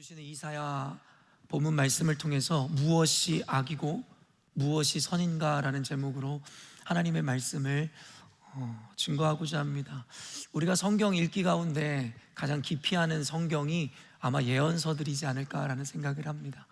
주시는 이사야 본문 말씀을 통해서 무엇이 악이고 무엇이 선인가라는 제목으로 하나님의 말씀을 증거하고자 합니다. 우리가 성경 읽기 가운데 가장 기피하는 성경이 아마 예언서들이지 않을까라는 생각을 합니다.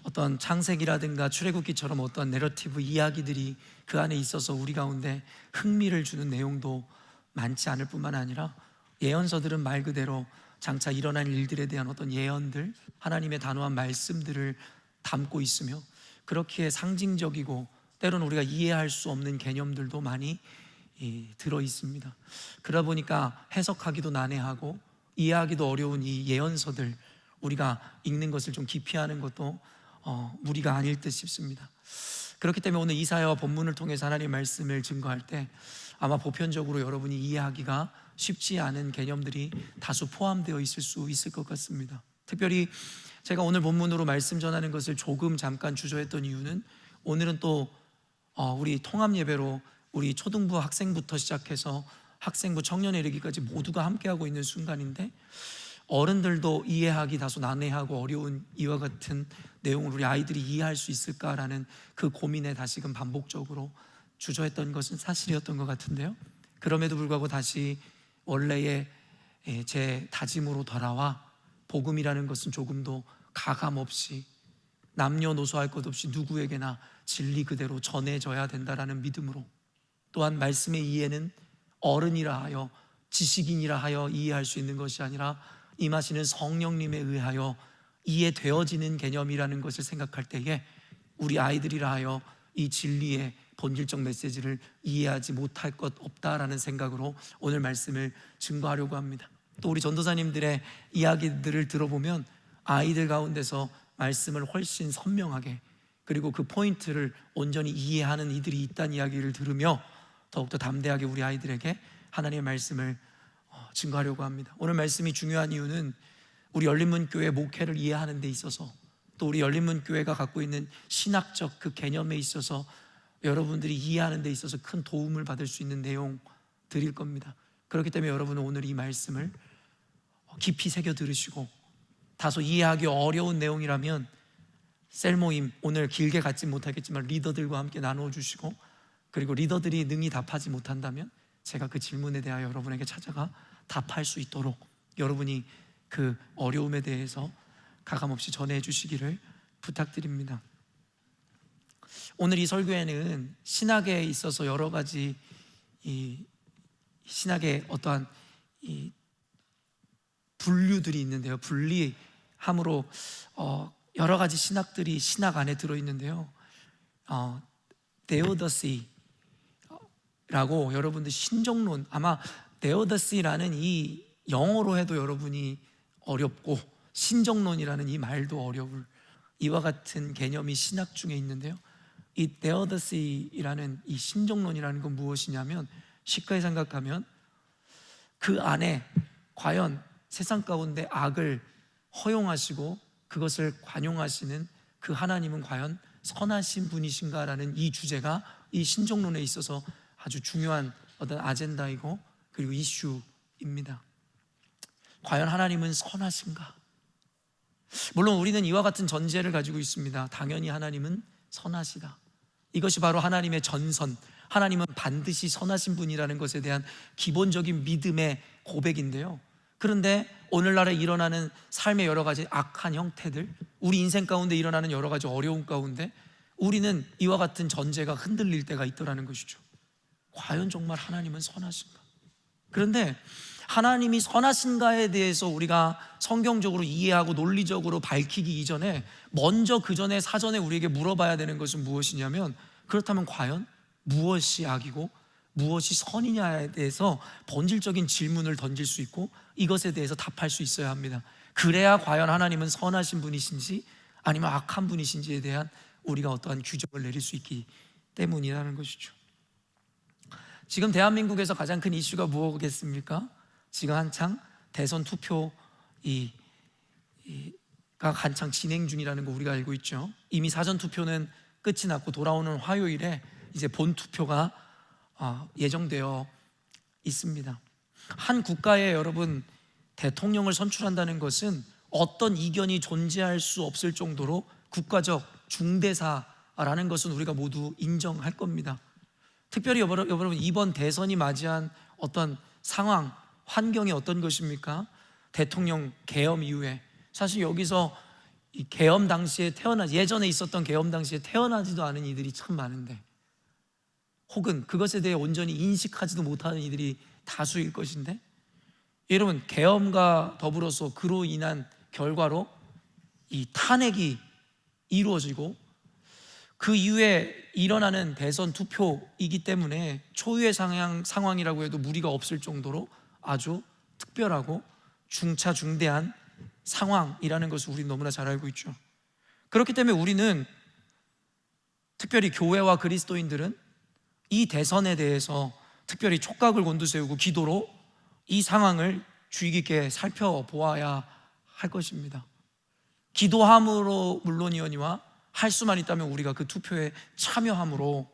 어떤 창세기라든가 출애굽기처럼 어떤 내러티브 이야기들이 그 안에 있어서 우리 가운데 흥미를 주는 내용도 많지 않을 뿐만 아니라 예언서들은 말 그대로 장차 일어날 일들에 대한 어떤 예언들, 하나님의 단호한 말씀들을 담고 있으며 그렇기에 상징적이고 때로는 우리가 이해할 수 없는 개념들도 많이 들어 있습니다. 그러다 보니까 해석하기도 난해하고 이해하기도 어려운 이 예언서들, 우리가 읽는 것을 좀 기피하는 것도 무리가 아닐 듯 싶습니다. 그렇기 때문에 오늘 이사야와 본문을 통해서 하나님의 말씀을 증거할 때 아마 보편적으로 여러분이 이해하기가 쉽지 않은 개념들이 다수 포함되어 있을 수 있을 것 같습니다. 특별히 제가 오늘 본문으로 말씀 전하는 것을 조금 잠깐 주저했던 이유는 오늘은 또 우리 통합 예배로 우리 초등부 학생부터 시작해서 학생부 청년에 이르기까지 모두가 함께하고 있는 순간인데 어른들도 이해하기 다소 난해하고 어려운 이와 같은 내용을 우리 아이들이 이해할 수 있을까라는 그 고민에 다시금 반복적으로 주저했던 것은 사실이었던 것 같은데요, 그럼에도 불구하고 다시 원래의 제 다짐으로 돌아와 복음이라는 것은 조금도 가감없이 남녀노소할 것 없이 누구에게나 진리 그대로 전해져야 된다라는 믿음으로, 또한 말씀의 이해는 어른이라 하여 지식인이라 하여 이해할 수 있는 것이 아니라 임하시는 성령님에 의하여 이해되어지는 개념이라는 것을 생각할 때에 우리 아이들이라 하여 이 진리의 본질적 메시지를 이해하지 못할 것 없다라는 생각으로 오늘 말씀을 증거하려고 합니다. 또 우리 전도사님들의 이야기들을 들어보면 아이들 가운데서 말씀을 훨씬 선명하게, 그리고 그 포인트를 온전히 이해하는 이들이 있다는 이야기를 들으며 더욱더 담대하게 우리 아이들에게 하나님의 말씀을 증거하려고 합니다. 오늘 말씀이 중요한 이유는 우리 열린문교회 목회를 이해하는 데 있어서, 또 우리 열린문교회가 갖고 있는 신학적 그 개념에 있어서 여러분들이 이해하는 데 있어서 큰 도움을 받을 수 있는 내용들일 겁니다. 그렇기 때문에 여러분은 오늘 이 말씀을 깊이 새겨 들으시고, 다소 이해하기 어려운 내용이라면 셀 모임 오늘 길게 갖지 못하겠지만 리더들과 함께 나누어 주시고, 그리고 리더들이 능히 답하지 못한다면 제가 그 질문에 대하여 여러분에게 찾아가 답할 수 있도록 여러분이 그 어려움에 대해서 가감없이 전해 주시기를 부탁드립니다. 오늘 이 설교에는 신학에 있어서 여러 가지 이 신학의 어떠한 이 분류들이 있는데요, 분리함으로 여러 가지 신학들이 신학 안에 들어있는데요, 데오더시라고 여러분들 신정론, 아마 데오더시라는 이 영어로 해도 여러분이 어렵고 신정론이라는 이 말도 어려울 이와 같은 개념이 신학 중에 있는데요, 이 데오더시라는 이 신정론이라는 건 무엇이냐면 쉽게 생각하면 그 안에 과연 세상 가운데 악을 허용하시고 그것을 관용하시는 그 하나님은 과연 선하신 분이신가라는 이 주제가 이 신정론에 있어서 아주 중요한 어떤 아젠다이고 그리고 이슈입니다. 과연 하나님은 선하신가? 물론 우리는 이와 같은 전제를 가지고 있습니다. 당연히 하나님은 선하시다. 이것이 바로 하나님의 전선, 하나님은 반드시 선하신 분이라는 것에 대한 기본적인 믿음의 고백인데요, 그런데 오늘날에 일어나는 삶의 여러 가지 악한 형태들, 우리 인생 가운데 일어나는 여러 가지 어려움 가운데 우리는 이와 같은 전제가 흔들릴 때가 있더라는 것이죠. 과연 정말 하나님은 선하신가? 그런데 하나님이 선하신가에 대해서 우리가 성경적으로 이해하고 논리적으로 밝히기 이전에 먼저 그 전에 사전에 우리에게 물어봐야 되는 것은 무엇이냐면, 그렇다면 과연 무엇이 악이고 무엇이 선이냐에 대해서 본질적인 질문을 던질 수 있고 이것에 대해서 답할 수 있어야 합니다. 그래야 과연 하나님은 선하신 분이신지 아니면 악한 분이신지에 대한 우리가 어떠한 규정을 내릴 수 있기 때문이라는 것이죠. 지금 대한민국에서 가장 큰 이슈가 무엇겠습니까? 지금 한창 대선 투표가 한창 진행 중이라는 거 우리가 알고 있죠. 이미 사전 투표는 끝이 났고 돌아오는 화요일에 이제 본 투표가 예정되어 있습니다. 한 국가에 여러분 대통령을 선출한다는 것은 어떤 이견이 존재할 수 없을 정도로 국가적 중대사라는 것은 우리가 모두 인정할 겁니다. 특별히 여러분 이번 대선이 맞이한 어떤 상황, 환경이 어떤 것입니까? 대통령 계엄 이후에 사실 여기서 이 계엄 당시에 예전에 있었던 계엄 당시에 태어나지도 않은 이들이 참 많은데, 혹은 그것에 대해 온전히 인식하지도 못하는 이들이 다수일 것인데, 여러분 계엄과 더불어서 그로 인한 결과로 이 탄핵이 이루어지고 그 이후에 일어나는 대선 투표이기 때문에 초유의 상황이라고 해도 무리가 없을 정도로 아주 특별하고 중차중대한 상황이라는 것을 우리는 너무나 잘 알고 있죠. 그렇기 때문에 우리는, 특별히 교회와 그리스도인들은 이 대선에 대해서 특별히 촉각을 곤두세우고 기도로 이 상황을 주의 깊게 살펴보아야 할 것입니다. 기도함으로 물론이거니와 할 수만 있다면 우리가 그 투표에 참여함으로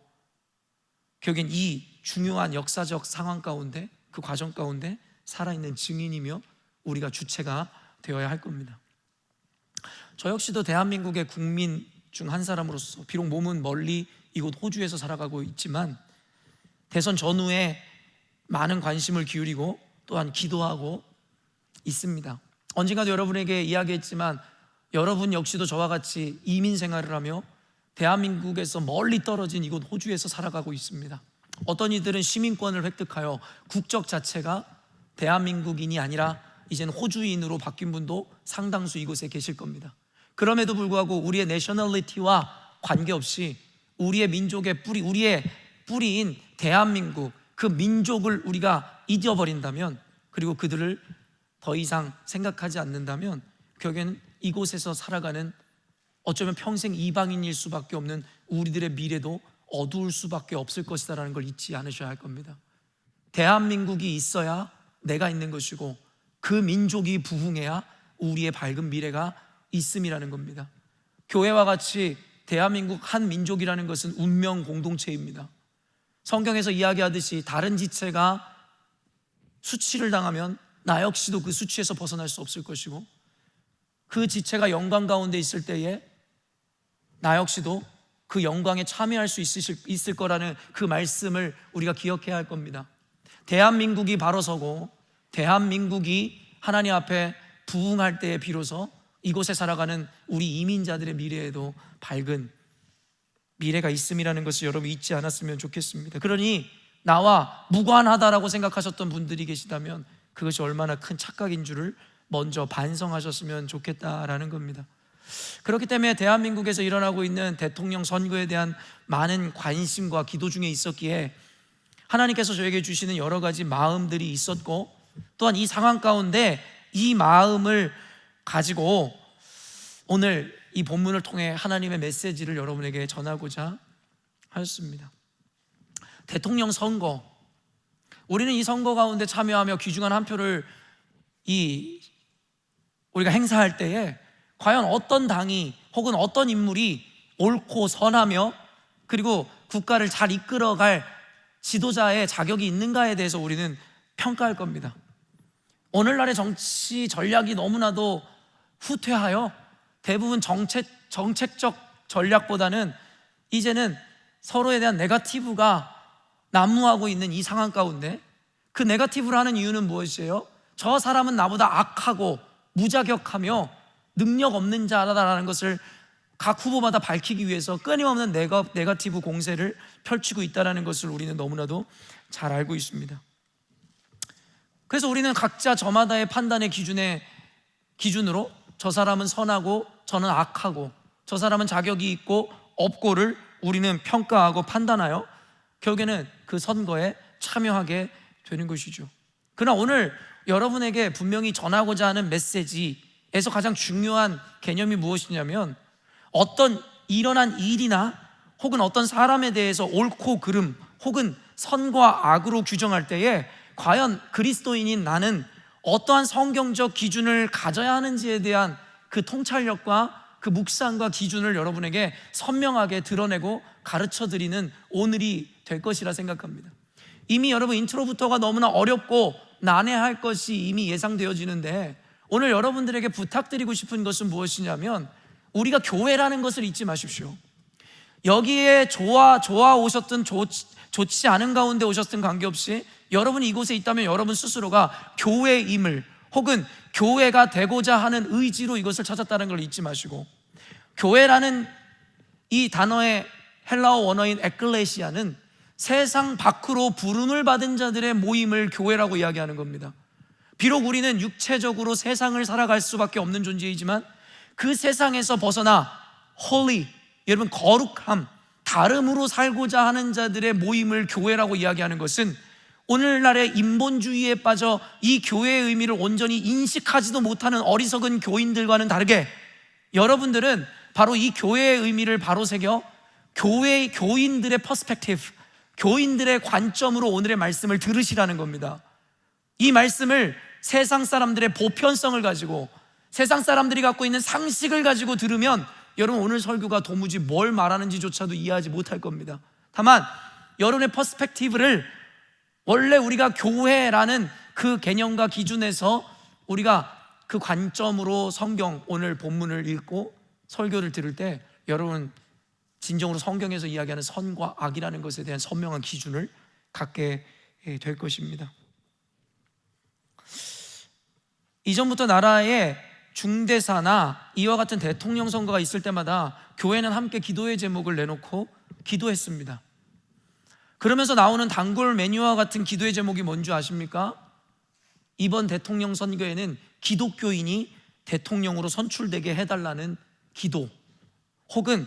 결국엔 이 중요한 역사적 상황 가운데, 그 과정 가운데 살아있는 증인이며 우리가 주체가 되어야 할 겁니다. 저 역시도 대한민국의 국민 중 한 사람으로서 비록 몸은 멀리 이곳 호주에서 살아가고 있지만 대선 전후에 많은 관심을 기울이고 또한 기도하고 있습니다. 언젠가도 여러분에게 이야기했지만 여러분 역시도 저와 같이 이민 생활을 하며 대한민국에서 멀리 떨어진 이곳 호주에서 살아가고 있습니다. 어떤 이들은 시민권을 획득하여 국적 자체가 대한민국인이 아니라 이제는 호주인으로 바뀐 분도 상당수 이곳에 계실 겁니다. 그럼에도 불구하고 우리의 내셔널리티와 관계없이 우리의 민족의 뿌리, 우리의 뿌리인 대한민국, 그 민족을 우리가 잊어버린다면, 그리고 그들을 더 이상 생각하지 않는다면 결국에는 이곳에서 살아가는, 어쩌면 평생 이방인일 수밖에 없는 우리들의 미래도 어두울 수밖에 없을 것이다라는 걸 잊지 않으셔야 할 겁니다. 대한민국이 있어야 내가 있는 것이고 그 민족이 부흥해야 우리의 밝은 미래가 있음이라는 겁니다. 교회와 같이 대한민국 한 민족이라는 것은 운명 공동체입니다. 성경에서 이야기하듯이 다른 지체가 수치를 당하면 나 역시도 그 수치에서 벗어날 수 없을 것이고, 그 지체가 영광 가운데 있을 때에 나 역시도 그 영광에 참여할 수 있을 거라는 그 말씀을 우리가 기억해야 할 겁니다. 대한민국이 바로 서고 대한민국이 하나님 앞에 부흥할 때에 비로소 이곳에 살아가는 우리 이민자들의 미래에도 밝은 미래가 있음이라는 것을 여러분 잊지 않았으면 좋겠습니다. 그러니 나와 무관하다라고 생각하셨던 분들이 계시다면 그것이 얼마나 큰 착각인 줄을 먼저 반성하셨으면 좋겠다라는 겁니다. 그렇기 때문에 대한민국에서 일어나고 있는 대통령 선거에 대한 많은 관심과 기도 중에 있었기에 하나님께서 저에게 주시는 여러 가지 마음들이 있었고, 또한 이 상황 가운데 이 마음을 가지고 오늘 이 본문을 통해 하나님의 메시지를 여러분에게 전하고자 하였습니다. 대통령 선거, 우리는 이 선거 가운데 참여하며 귀중한 한 표를 우리가 행사할 때에 과연 어떤 당이 혹은 어떤 인물이 옳고 선하며 그리고 국가를 잘 이끌어갈 지도자의 자격이 있는가에 대해서 우리는 평가할 겁니다. 오늘날의 정치 전략이 너무나도 후퇴하여 대부분 정책적 전략보다는 이제는 서로에 대한 네거티브가 난무하고 있는 이 상황 가운데, 그 네거티브를 하는 이유는 무엇이에요? 저 사람은 나보다 악하고 무자격하며 능력 없는 자라는 것을 각 후보마다 밝히기 위해서 끊임없는 네거티브 공세를 펼치고 있다는 것을 우리는 너무나도 잘 알고 있습니다. 그래서 우리는 각자 저마다의 판단의 기준으로 저 사람은 선하고 저는 악하고, 저 사람은 자격이 있고 없고를 우리는 평가하고 판단하여 결국에는 그 선거에 참여하게 되는 것이죠. 그러나 오늘 여러분에게 분명히 전하고자 하는 메시지에서 가장 중요한 개념이 무엇이냐면, 어떤 일어난 일이나 혹은 어떤 사람에 대해서 옳고 그름 혹은 선과 악으로 규정할 때에 과연 그리스도인인 나는 어떠한 성경적 기준을 가져야 하는지에 대한 그 통찰력과 그 묵상과 기준을 여러분에게 선명하게 드러내고 가르쳐 드리는 오늘이 될 것이라 생각합니다. 이미 여러분 인트로부터가 너무나 어렵고 난해할 것이 이미 예상되어지는데, 오늘 여러분들에게 부탁드리고 싶은 것은 무엇이냐면 우리가 교회라는 것을 잊지 마십시오. 여기에 좋아 오셨든 좋지 않은 가운데 오셨든 관계없이 여러분이 이곳에 있다면 여러분 스스로가 교회임을, 혹은 교회가 되고자 하는 의지로 이것을 찾았다는 걸 잊지 마시고, 교회라는 이 단어의 헬라어 원어인 에클레시아는 세상 밖으로 부름을 받은 자들의 모임을 교회라고 이야기하는 겁니다. 비록 우리는 육체적으로 세상을 살아갈 수밖에 없는 존재이지만 그 세상에서 벗어나 holy, 여러분 거룩함, 다름으로 살고자 하는 자들의 모임을 교회라고 이야기하는 것은 오늘날의 인본주의에 빠져 이 교회의 의미를 온전히 인식하지도 못하는 어리석은 교인들과는 다르게 여러분들은 바로 이 교회의 의미를 바로 새겨 교인들의 퍼스펙티브, 교인들의 관점으로 오늘의 말씀을 들으시라는 겁니다. 이 말씀을 세상 사람들의 보편성을 가지고, 세상 사람들이 갖고 있는 상식을 가지고 들으면 여러분 오늘 설교가 도무지 뭘 말하는지조차도 이해하지 못할 겁니다. 다만 여러분의 퍼스펙티브를 원래 우리가 교회라는 그 개념과 기준에서 우리가 그 관점으로 성경 오늘 본문을 읽고 설교를 들을 때 여러분 진정으로 성경에서 이야기하는 선과 악이라는 것에 대한 선명한 기준을 갖게 될 것입니다. 이전부터 나라에 중대사나 이와 같은 대통령 선거가 있을 때마다 교회는 함께 기도의 제목을 내놓고 기도했습니다. 그러면서 나오는 단골 메뉴와 같은 기도의 제목이 뭔지 아십니까? 이번 대통령 선거에는 기독교인이 대통령으로 선출되게 해달라는 기도, 혹은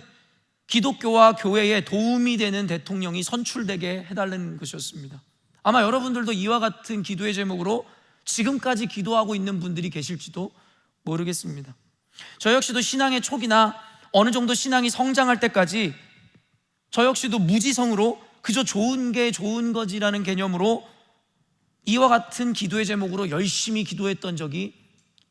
기독교와 교회에 도움이 되는 대통령이 선출되게 해달라는 것이었습니다. 아마 여러분들도 이와 같은 기도의 제목으로 지금까지 기도하고 있는 분들이 계실지도 모르겠습니다. 저 역시도 신앙의 초기나 어느 정도 신앙이 성장할 때까지 저 역시도 무지성으로 그저 좋은 게 좋은 거지라는 개념으로 이와 같은 기도의 제목으로 열심히 기도했던 적이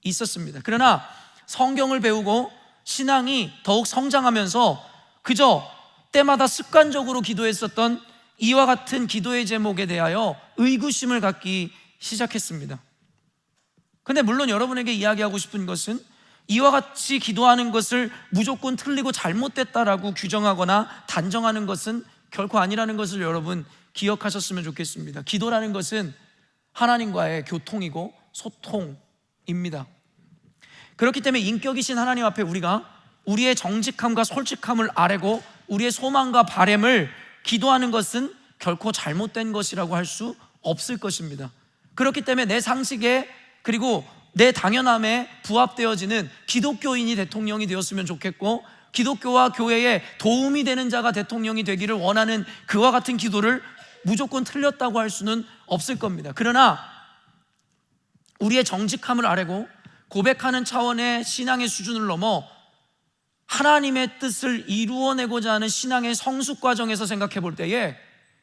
있었습니다. 그러나 성경을 배우고 신앙이 더욱 성장하면서 그저 때마다 습관적으로 기도했었던 이와 같은 기도의 제목에 대하여 의구심을 갖기 시작했습니다. 근데 물론 여러분에게 이야기하고 싶은 것은 이와 같이 기도하는 것을 무조건 틀리고 잘못됐다라고 규정하거나 단정하는 것은 결코 아니라는 것을 여러분 기억하셨으면 좋겠습니다. 기도라는 것은 하나님과의 교통이고 소통입니다. 그렇기 때문에 인격이신 하나님 앞에 우리가 우리의 정직함과 솔직함을 아뢰고 우리의 소망과 바램을 기도하는 것은 결코 잘못된 것이라고 할 수 없을 것입니다. 그렇기 때문에 내 상식에 그리고 내 당연함에 부합되어지는 기독교인이 대통령이 되었으면 좋겠고, 기독교와 교회에 도움이 되는 자가 대통령이 되기를 원하는 그와 같은 기도를 무조건 틀렸다고 할 수는 없을 겁니다. 그러나 우리의 정직함을 아뢰고 고백하는 차원의 신앙의 수준을 넘어 하나님의 뜻을 이루어내고자 하는 신앙의 성숙 과정에서 생각해 볼 때에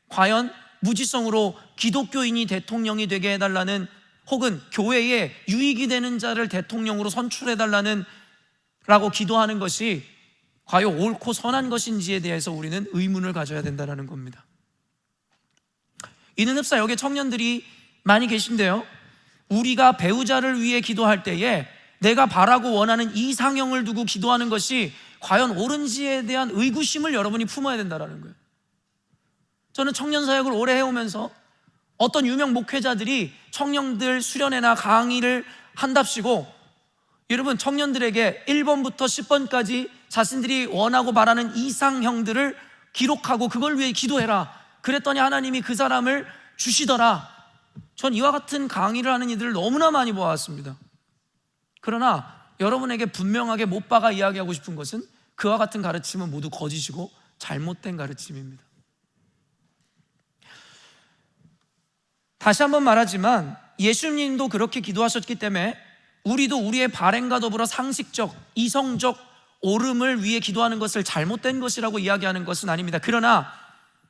과연 무지성으로 기독교인이 대통령이 되게 해달라는, 혹은 교회에 유익이 되는 자를 대통령으로 선출해달라는 라고 기도하는 것이 과연 옳고 선한 것인지에 대해서 우리는 의문을 가져야 된다는 겁니다. 이는 흡사 여기 청년들이 많이 계신데요, 우리가 배우자를 위해 기도할 때에 내가 바라고 원하는 이상형을 두고 기도하는 것이 과연 옳은지에 대한 의구심을 여러분이 품어야 된다는 거예요. 저는 청년 사역을 오래 해오면서 어떤 유명 목회자들이 청년들 수련회나 강의를 한답시고 여러분 청년들에게 1번부터 10번까지 자신들이 원하고 바라는 이상형들을 기록하고 그걸 위해 기도해라, 그랬더니 하나님이 그 사람을 주시더라. 전 이와 같은 강의를 하는 이들을 너무나 많이 보아왔습니다. 그러나 여러분에게 분명하게 못 박아 이야기하고 싶은 것은 그와 같은 가르침은 모두 거짓이고 잘못된 가르침입니다. 다시 한번 말하지만 예수님도 그렇게 기도하셨기 때문에 우리도 우리의 바램과 더불어 상식적, 이성적 옳음을 위해 기도하는 것을 잘못된 것이라고 이야기하는 것은 아닙니다. 그러나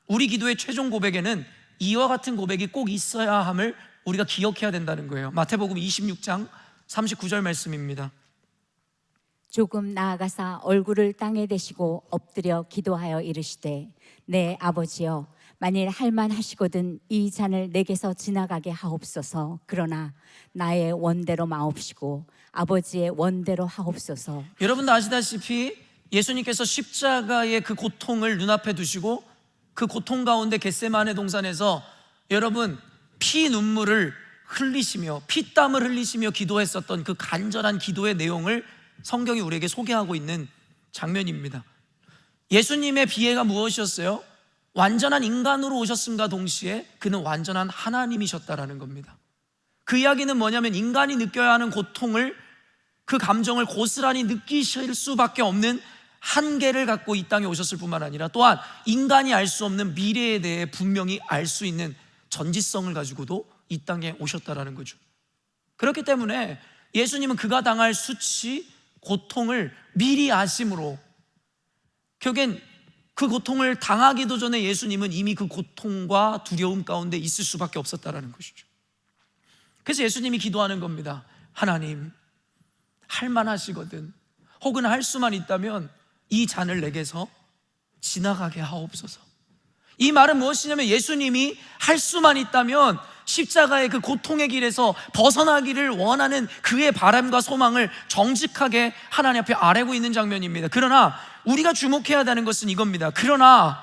우리 기도의 최종 고백에는 이와 같은 고백이 꼭 있어야 함을 우리가 기억해야 된다는 거예요. 마태복음 26장 39절 말씀입니다. 조금 나아가사 얼굴을 땅에 대시고 엎드려 기도하여 이르시되 내 아버지여 만일 할만하시거든 이 잔을 내게서 지나가게 하옵소서. 그러나 나의 원대로 마옵시고 아버지의 원대로 하옵소서. 여러분도 아시다시피 예수님께서 십자가의 그 고통을 눈앞에 두시고 그 고통 가운데 겟세마네 동산에서 여러분 피 눈물을 흘리시며 피땀을 흘리시며 기도했었던 그 간절한 기도의 내용을 성경이 우리에게 소개하고 있는 장면입니다. 예수님의 비애가 무엇이었어요? 완전한 인간으로 오셨음과 동시에 그는 완전한 하나님이셨다라는 겁니다. 그 이야기는 뭐냐면 인간이 느껴야 하는 고통을, 그 감정을 고스란히 느끼실 수밖에 없는 한계를 갖고 이 땅에 오셨을 뿐만 아니라 또한 인간이 알 수 없는 미래에 대해 분명히 알 수 있는 전지성을 가지고도 이 땅에 오셨다라는 거죠. 그렇기 때문에 예수님은 그가 당할 수치, 고통을 미리 아심으로, 결국엔 그 고통을 당하기도 전에 예수님은 이미 그 고통과 두려움 가운데 있을 수밖에 없었다라는 것이죠. 그래서 예수님이 기도하는 겁니다. 하나님, 할만하시거든, 혹은 할 수만 있다면 이 잔을 내게서 지나가게 하옵소서. 이 말은 무엇이냐면 예수님이 할 수만 있다면 십자가의 그 고통의 길에서 벗어나기를 원하는 그의 바람과 소망을 정직하게 하나님 앞에 아뢰고 있는 장면입니다. 그러나 우리가 주목해야 되는 것은 이겁니다. 그러나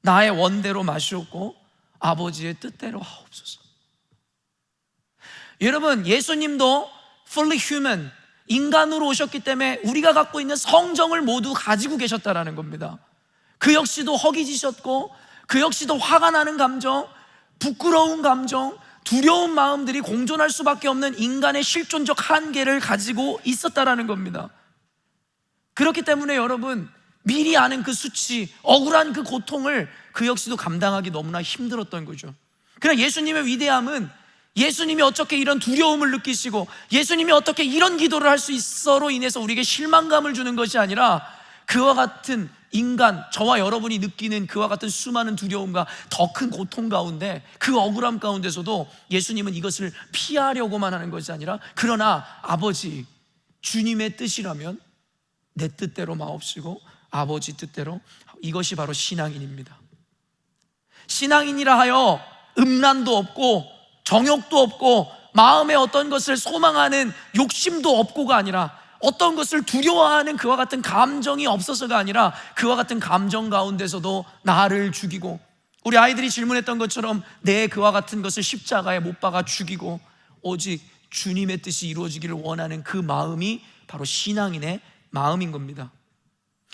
나의 원대로 마시옵고 아버지의 뜻대로 하옵소서. 여러분, 예수님도 fully human, 인간으로 오셨기 때문에 우리가 갖고 있는 성정을 모두 가지고 계셨다라는 겁니다. 그 역시도 허기지셨고, 그 역시도 화가 나는 감정, 부끄러운 감정, 두려운 마음들이 공존할 수밖에 없는 인간의 실존적 한계를 가지고 있었다라는 겁니다. 그렇기 때문에 여러분, 미리 아는 그 수치, 억울한 그 고통을 그 역시도 감당하기 너무나 힘들었던 거죠. 그러나 예수님의 위대함은 예수님이 어떻게 이런 두려움을 느끼시고 예수님이 어떻게 이런 기도를 할 수 있어로 인해서 우리에게 실망감을 주는 것이 아니라 그와 같은 인간, 저와 여러분이 느끼는 그와 같은 수많은 두려움과 더 큰 고통 가운데, 그 억울함 가운데서도 예수님은 이것을 피하려고만 하는 것이 아니라 그러나 아버지, 주님의 뜻이라면 내 뜻대로 마옵시고 아버지 뜻대로, 이것이 바로 신앙인입니다. 신앙인이라 하여 음란도 없고 정욕도 없고 마음에 어떤 것을 소망하는 욕심도 없고가 아니라 어떤 것을 두려워하는 그와 같은 감정이 없어서가 아니라 그와 같은 감정 가운데서도 나를 죽이고, 우리 아이들이 질문했던 것처럼 내 그와 같은 것을 십자가에 못 박아 죽이고 오직 주님의 뜻이 이루어지기를 원하는 그 마음이 바로 신앙인의 마음인 겁니다.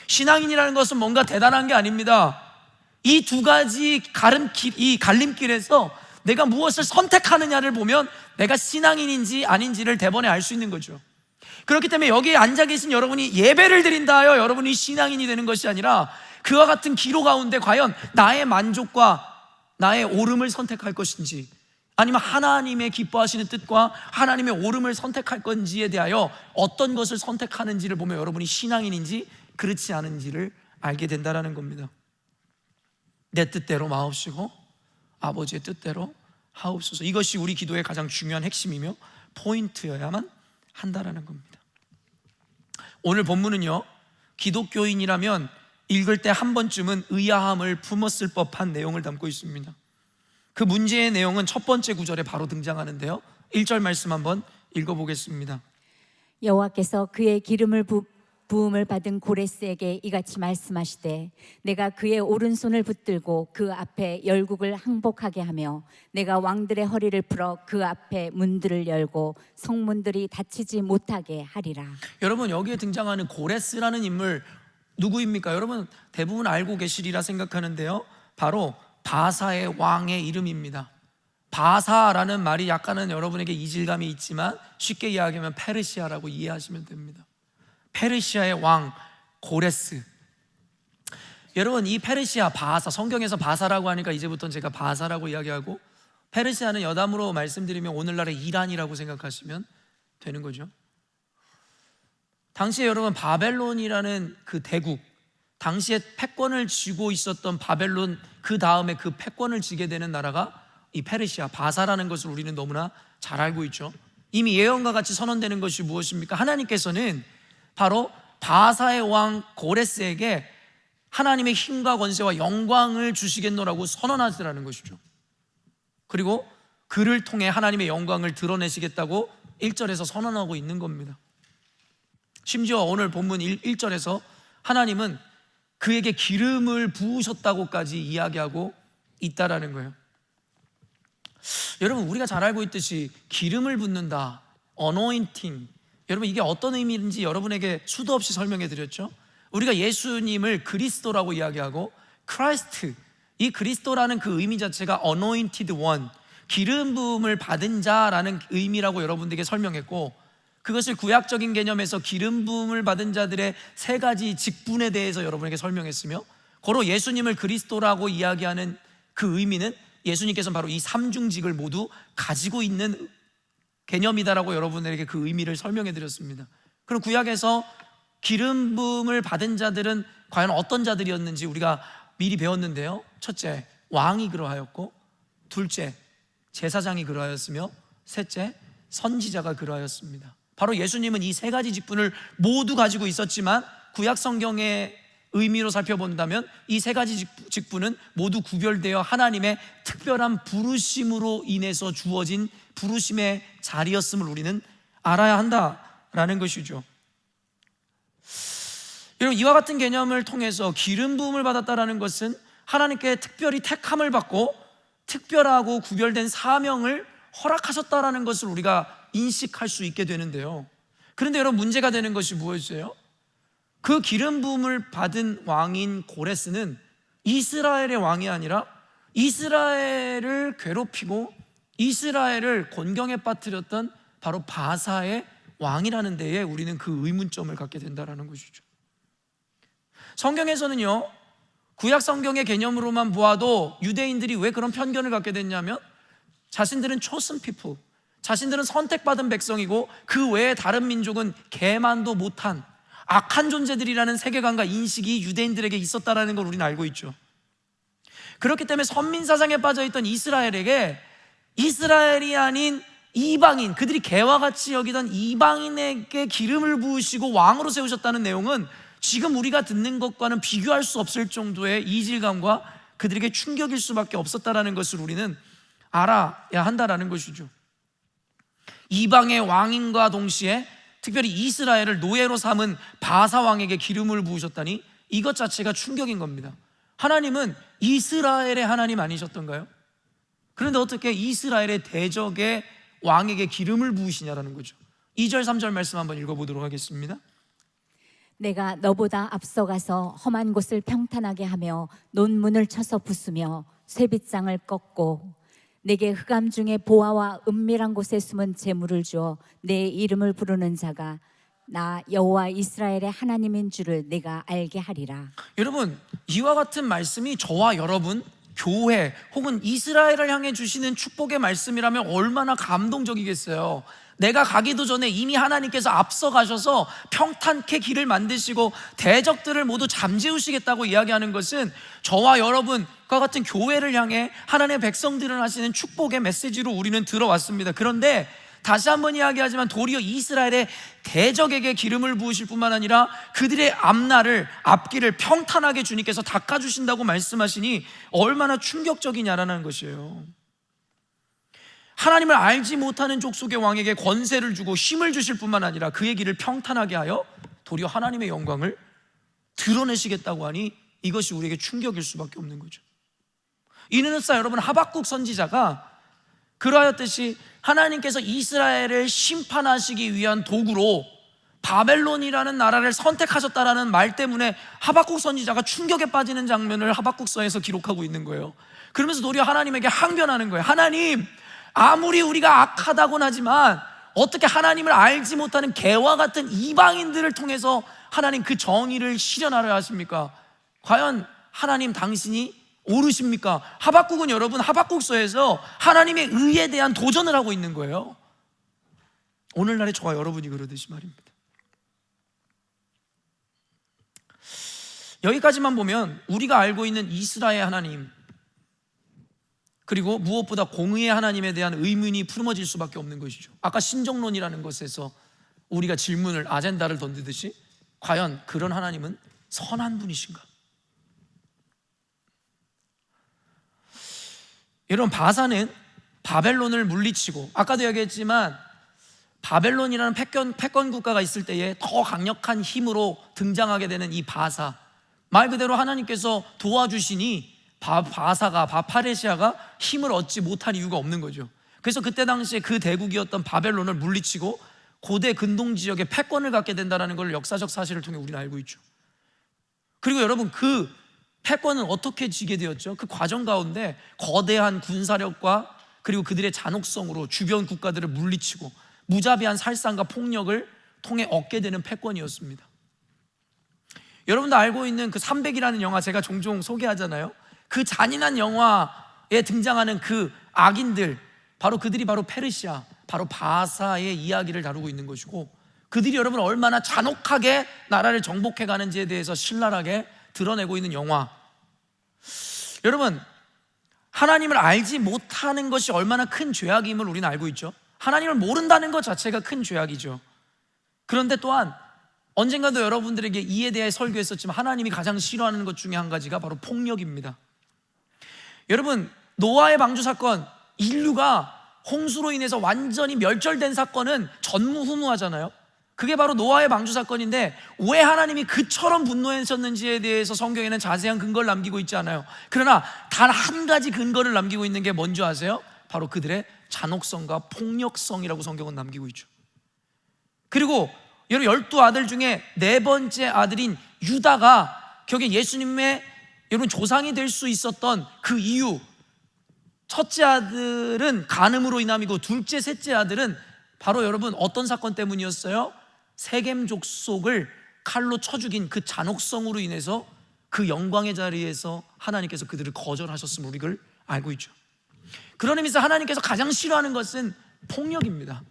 신앙인이라는 것은 뭔가 대단한 게 아닙니다. 이 두 가지 이 갈림길에서 내가 무엇을 선택하느냐를 보면 내가 신앙인인지 아닌지를 대번에 알 수 있는 거죠. 그렇기 때문에 여기에 앉아 계신 여러분이 예배를 드린다 하여 여러분이 신앙인이 되는 것이 아니라 그와 같은 기로 가운데 과연 나의 만족과 나의 오름을 선택할 것인지, 아니면 하나님의 기뻐하시는 뜻과 하나님의 오름을 선택할 건지에 대하여 어떤 것을 선택하는지를 보면 여러분이 신앙인인지 그렇지 않은지를 알게 된다는 겁니다. 내 뜻대로 마옵시고 아버지의 뜻대로 하옵소서. 이것이 우리 기도의 가장 중요한 핵심이며 포인트여야만 한다라는 겁니다. 오늘 본문은요, 기독교인이라면 읽을 때 한 번쯤은 의아함을 품었을 법한 내용을 담고 있습니다. 그 문제의 내용은 첫 번째 구절에 바로 등장하는데요, 1절 말씀 한번 읽어보겠습니다. 여호와께서 그의 기름을 부음을 받은 고레스에게 이같이 말씀하시되 내가 그의 오른손을 붙들고 그 앞에 열국을 항복하게 하며 내가 왕들의 허리를 풀어 그 앞에 문들을 열고 성문들이 닫히지 못하게 하리라. 여러분, 여기에 등장하는 고레스라는 인물 누구입니까? 여러분 대부분 알고 계시리라 생각하는데요, 바로 바사의 왕의 이름입니다. 바사라는 말이 약간은 여러분에게 이질감이 있지만 쉽게 이야기하면 페르시아라고 이해하시면 됩니다. 페르시아의 왕 고레스. 여러분, 이 페르시아, 바사, 성경에서 바사라고 하니까 이제부터는 제가 바사라고 이야기하고, 페르시아는 여담으로 말씀드리면 오늘날의 이란이라고 생각하시면 되는 거죠. 당시에 여러분 바벨론이라는 그 대국, 당시에 패권을 쥐고 있었던 바벨론, 그 다음에 그 패권을 쥐게 되는 나라가 이 페르시아, 바사라는 것을 우리는 너무나 잘 알고 있죠. 이미 예언과 같이 선언되는 것이 무엇입니까? 하나님께서는 바로 바사의 왕 고레스에게 하나님의 힘과 권세와 영광을 주시겠노라고 선언하시라는 것이죠. 그리고 그를 통해 하나님의 영광을 드러내시겠다고 1절에서 선언하고 있는 겁니다. 심지어 오늘 본문 1절에서 하나님은 그에게 기름을 부으셨다고까지 이야기하고 있다라는 거예요. 여러분, 우리가 잘 알고 있듯이 기름을 붓는다, anointing, 여러분 이게 어떤 의미인지 여러분에게 수도 없이 설명해 드렸죠. 우리가 예수님을 그리스도라고 이야기하고 크라이스트, 이 그리스도라는 그 의미 자체가 anointed one, 기름 부음을 받은 자라는 의미라고 여러분들에게 설명했고, 그것을 구약적인 개념에서 기름 부음을 받은 자들의 세 가지 직분에 대해서 여러분에게 설명했으며, 고로 예수님을 그리스도라고 이야기하는 그 의미는 예수님께서는 바로 이 삼중직을 모두 가지고 있는 개념이다라고 여러분에게 그 의미를 설명해 드렸습니다. 그럼 구약에서 기름 부음을 받은 자들은 과연 어떤 자들이었는지 우리가 미리 배웠는데요. 첫째, 왕이 그러하였고, 둘째, 제사장이 그러하였으며, 셋째, 선지자가 그러하였습니다. 바로 예수님은 이 세 가지 직분을 모두 가지고 있었지만 구약 성경의 의미로 살펴본다면 이 세 가지 직분은 모두 구별되어 하나님의 특별한 부르심으로 인해서 주어진 부르심의 자리였음을 우리는 알아야 한다라는 것이죠. 여러분, 이와 같은 개념을 통해서 기름 부음을 받았다라는 것은 하나님께 특별히 택함을 받고 특별하고 구별된 사명을 허락하셨다라는 것을 우리가 인식할 수 있게 되는데요. 그런데 여러분, 문제가 되는 것이 무엇이에요? 그 기름 부음을 받은 왕인 고레스는 이스라엘의 왕이 아니라 이스라엘을 괴롭히고 이스라엘을 곤경에 빠뜨렸던 바로 바사의 왕이라는 데에 우리는 그 의문점을 갖게 된다는 것이죠. 성경에서는요, 구약 성경의 개념으로만 보아도 유대인들이 왜 그런 편견을 갖게 됐냐면, 자신들은 chosen people, 자신들은 선택받은 백성이고 그 외에 다른 민족은 개만도 못한 악한 존재들이라는 세계관과 인식이 유대인들에게 있었다는 걸 우리는 알고 있죠. 그렇기 때문에 선민사상에 빠져있던 이스라엘에게 이스라엘이 아닌 이방인, 그들이 개와 같이 여기던 이방인에게 기름을 부으시고 왕으로 세우셨다는 내용은 지금 우리가 듣는 것과는 비교할 수 없을 정도의 이질감과 그들에게 충격일 수밖에 없었다는 것을 우리는 알아야 한다는 것이죠. 이방의 왕인과 동시에 특별히 이스라엘을 노예로 삼은 바사 왕에게 기름을 부으셨다니 이것 자체가 충격인 겁니다. 하나님은 이스라엘의 하나님 아니셨던가요? 그런데 어떻게 이스라엘의 대적의 왕에게 기름을 부으시냐라는 거죠. 2절 3절 말씀 한번 읽어보도록 하겠습니다. 내가 너보다 앞서가서 험한 곳을 평탄하게 하며 논문을 쳐서 부수며 쇠빗장을 꺾고 내게 흑암 중에 보화와 은밀한 곳에 숨은 재물을 주어 내 이름을 부르는 자가 나 여호와 이스라엘의 하나님인 줄을 내가 알게 하리라. 여러분, 이와 같은 말씀이 저와 여러분, 교회 혹은 이스라엘을 향해 주시는 축복의 말씀이라면 얼마나 감동적이겠어요. 내가 가기도 전에 이미 하나님께서 앞서 가셔서 평탄케 길을 만드시고 대적들을 모두 잠재우시겠다고 이야기하는 것은 저와 여러분과 같은 교회를 향해 하나님의 백성들을 하시는 축복의 메시지로 우리는 들어왔습니다. 그런데 다시 한번 이야기하지만 도리어 이스라엘의 대적에게 기름을 부으실 뿐만 아니라 그들의 앞길을 평탄하게 주님께서 닦아주신다고 말씀하시니 얼마나 충격적이냐라는 것이에요. 하나님을 알지 못하는 족속의 왕에게 권세를 주고 힘을 주실 뿐만 아니라 그의 길을 평탄하게 하여 도리어 하나님의 영광을 드러내시겠다고 하니 이것이 우리에게 충격일 수밖에 없는 거죠. 이는 흡사 여러분, 하박국 선지자가 그러하였듯이 하나님께서 이스라엘을 심판하시기 위한 도구로 바벨론이라는 나라를 선택하셨다라는 말 때문에 하박국 선지자가 충격에 빠지는 장면을 하박국서에서 기록하고 있는 거예요. 그러면서 도리어 하나님에게 항변하는 거예요. 하나님, 아무리 우리가 악하다고는 하지만 어떻게 하나님을 알지 못하는 개와 같은 이방인들을 통해서 하나님 그 정의를 실현하려 하십니까? 과연 하나님 당신이 옳으십니까? 하박국은 여러분, 하박국서에서 하나님의 의에 대한 도전을 하고 있는 거예요. 오늘날의 저와 여러분이 그러듯이 말입니다. 여기까지만 보면 우리가 알고 있는 이스라엘 하나님, 그리고 무엇보다 공의의 하나님에 대한 의문이 품어질 수밖에 없는 것이죠. 아까 신정론이라는 것에서 우리가 질문을, 아젠다를 던지듯이 과연 그런 하나님은 선한 분이신가? 여러분, 바사는 바벨론을 물리치고, 아까도 얘기했지만 바벨론이라는 패권 국가가 있을 때에 더 강력한 힘으로 등장하게 되는 이 바사, 말 그대로 하나님께서 도와주시니 바파레시아가 힘을 얻지 못한 이유가 없는 거죠. 그래서 그때 당시에 그 대국이었던 바벨론을 물리치고 고대 근동 지역에 패권을 갖게 된다는 걸 역사적 사실을 통해 우리는 알고 있죠. 그리고 여러분, 그 패권은 어떻게 지게 되었죠? 그 과정 가운데 거대한 군사력과 그리고 그들의 잔혹성으로 주변 국가들을 물리치고 무자비한 살상과 폭력을 통해 얻게 되는 패권이었습니다. 여러분도 알고 있는 그 300이라는 영화, 제가 종종 소개하잖아요. 그 잔인한 영화에 등장하는 그 악인들, 그들이 바로 페르시아, 바로 바사의 이야기를 다루고 있는 것이고, 그들이 여러분 얼마나 잔혹하게 나라를 정복해 가는지에 대해서 신랄하게 드러내고 있는 영화. 여러분, 하나님을 알지 못하는 것이 얼마나 큰 죄악임을 우리는 알고 있죠. 하나님을 모른다는 것 자체가 큰 죄악이죠. 그런데 또한 언젠가도 여러분들에게 이에 대해 설교했었지만 하나님이 가장 싫어하는 것 중에 한 가지가 바로 폭력입니다. 여러분, 노아의 방주 사건, 인류가 홍수로 인해서 완전히 멸절된 사건은 전무후무하잖아요. 그게 바로 노아의 방주 사건인데 왜 하나님이 그처럼 분노하셨는지에 대해서 성경에는 자세한 근거를 남기고 있지 않아요. 그러나 단 한 가지 근거를 남기고 있는 게 뭔지 아세요? 바로 그들의 잔혹성과 폭력성이라고 성경은 남기고 있죠. 그리고 여러분, 12아들 중에 네 번째 아들인 유다가 결국에 예수님의 여러분 조상이 될 수 있었던 그 이유, 첫째 아들은 간음으로 인함이고 둘째, 셋째 아들은 바로 여러분 어떤 사건 때문이었어요? 세겜 족속을 칼로 쳐 죽인 그 잔혹성으로 인해서 그 영광의 자리에서 하나님께서 그들을 거절하셨음을 우리를 알고 있죠. 그런 의미에서 하나님께서 가장 싫어하는 것은 폭력입니다.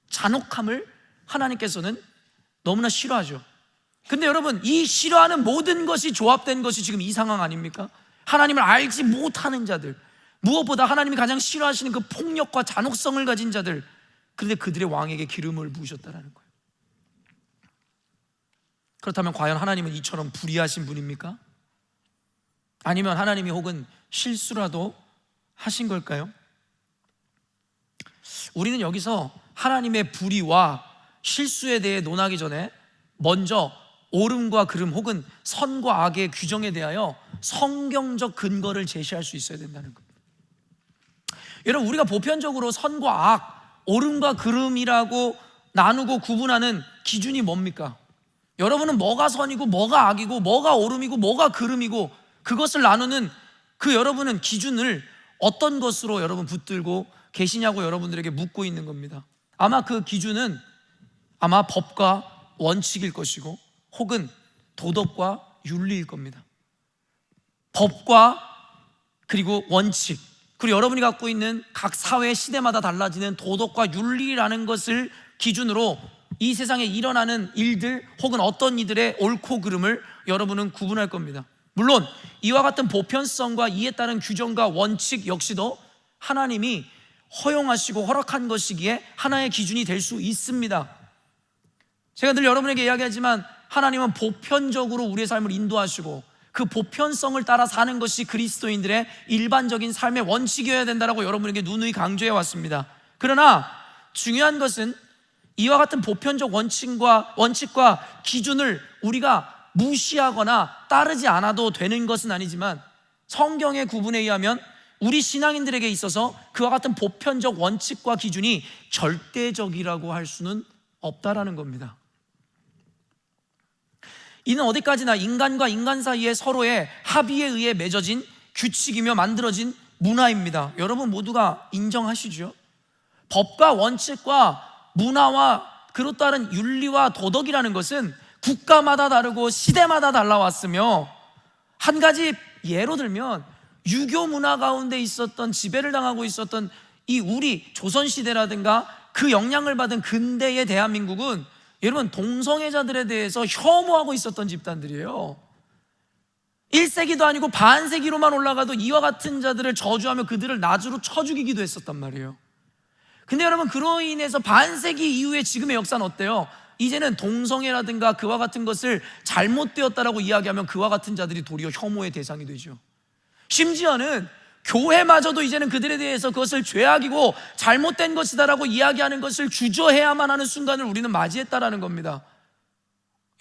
잔혹함을 하나님께서는 너무나 싫어하죠. 근데 여러분, 이 싫어하는 모든 것이 조합된 것이 지금 이 상황 아닙니까? 하나님을 알지 못하는 자들, 무엇보다 하나님이 가장 싫어하시는 그 폭력과 잔혹성을 가진 자들, 그런데 그들의 왕에게 기름을 부으셨다는 거예요. 그렇다면 과연 하나님은 이처럼 불의하신 분입니까? 아니면 하나님이 혹은 실수라도 하신 걸까요? 우리는 여기서 하나님의 불의와 실수에 대해 논하기 전에 먼저 옳음과 그름 혹은 선과 악의 규정에 대하여 성경적 근거를 제시할 수 있어야 된다는 겁니다. 여러분, 우리가 보편적으로 선과 악, 옳음과 그름이라고 나누고 구분하는 기준이 뭡니까? 여러분은 뭐가 선이고 뭐가 악이고 뭐가 옳음이고 뭐가 그름이고 그것을 나누는 그 여러분은 기준을 어떤 것으로 여러분 붙들고 계시냐고 여러분들에게 묻고 있는 겁니다. 아마 그 기준은 아마 법과 원칙일 것이고 혹은 도덕과 윤리일 겁니다. 법과 그리고 원칙, 그리고 여러분이 갖고 있는 각 사회 시대마다 달라지는 도덕과 윤리라는 것을 기준으로 이 세상에 일어나는 일들 혹은 어떤 이들의 옳고 그름을 여러분은 구분할 겁니다. 물론 이와 같은 보편성과 이에 따른 규정과 원칙 역시도 하나님이 허용하시고 허락한 것이기에 하나의 기준이 될 수 있습니다. 제가 늘 여러분에게 이야기하지만 하나님은 보편적으로 우리의 삶을 인도하시고 그 보편성을 따라 사는 것이 그리스도인들의 일반적인 삶의 원칙이어야 된다고 여러분에게 누누이 강조해 왔습니다. 그러나 중요한 것은 이와 같은 보편적 원칙과 기준을 우리가 무시하거나 따르지 않아도 되는 것은 아니지만 성경의 구분에 의하면 우리 신앙인들에게 있어서 그와 같은 보편적 원칙과 기준이 절대적이라고 할 수는 없다라는 겁니다. 이는 어디까지나 인간과 인간 사이에 서로의 합의에 의해 맺어진 규칙이며 만들어진 문화입니다. 여러분 모두가 인정하시죠? 법과 원칙과 문화와 그로 따른 윤리와 도덕이라는 것은 국가마다 다르고 시대마다 달라왔으며, 한 가지 예로 들면 유교 문화 가운데 있었던, 지배를 당하고 있었던 이 우리 조선시대라든가 그 영향을 받은 근대의 대한민국은 여러분 동성애자들에 대해서 혐오하고 있었던 집단들이에요. 1세기도 아니고 반세기로만 올라가도 이와 같은 자들을 저주하며 그들을 나주로 쳐 죽이기도 했었단 말이에요. 근데 여러분, 그로 인해서 반세기 이후에 지금의 역사는 어때요? 이제는 동성애라든가 그와 같은 것을 잘못되었다라고 이야기하면 그와 같은 자들이 도리어 혐오의 대상이 되죠. 심지어는 교회마저도 이제는 그들에 대해서 그것을 죄악이고 잘못된 것이다라고 이야기하는 것을 주저해야만 하는 순간을 우리는 맞이했다라는 겁니다.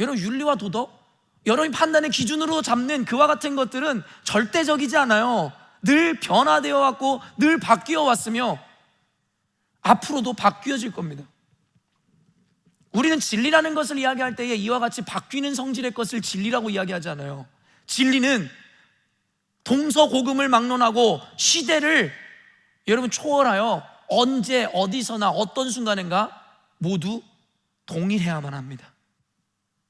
여러분, 윤리와 도덕, 여러분이 판단의 기준으로 잡는 그와 같은 것들은 절대적이지 않아요. 늘 변화되어 왔고 늘 바뀌어 왔으며 앞으로도 바뀌어질 겁니다. 우리는 진리라는 것을 이야기할 때에 이와 같이 바뀌는 성질의 것을 진리라고 이야기하지 않아요. 진리는 동서고금을 막론하고 시대를 여러분 초월하여 언제 어디서나 어떤 순간인가 모두 동일해야만 합니다.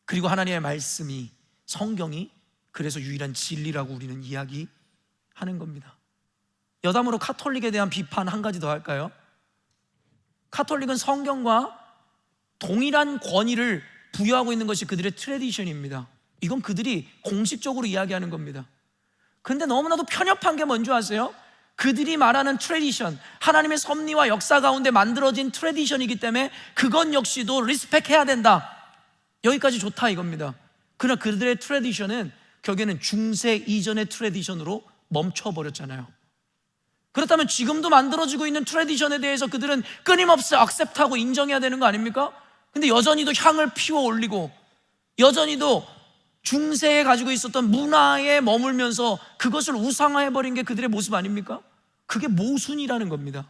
그리고 하나님의 말씀이, 성경이 그래서 유일한 진리라고 우리는 이야기하는 겁니다. 여담으로 카톨릭에 대한 비판 한 가지 더 할까요? 카톨릭은 성경과 동일한 권위를 부여하고 있는 것이 그들의 트래디션입니다. 이건 그들이 공식적으로 이야기하는 겁니다. 근데 너무나도 편협한 게 뭔지 아세요? 그들이 말하는 트래디션, 하나님의 섭리와 역사 가운데 만들어진 트래디션이기 때문에 그건 역시도 리스펙해야 된다, 여기까지 좋다 이겁니다. 그러나 그들의 트래디션은 결국에는 중세 이전의 트래디션으로 멈춰버렸잖아요. 그렇다면 지금도 만들어지고 있는 트래디션에 대해서 그들은 끊임없이 액셉트하고 인정해야 되는 거 아닙니까? 근데 여전히도 향을 피워 올리고 여전히도 중세에 가지고 있었던 문화에 머물면서 그것을 우상화해버린 게 그들의 모습 아닙니까? 그게 모순이라는 겁니다.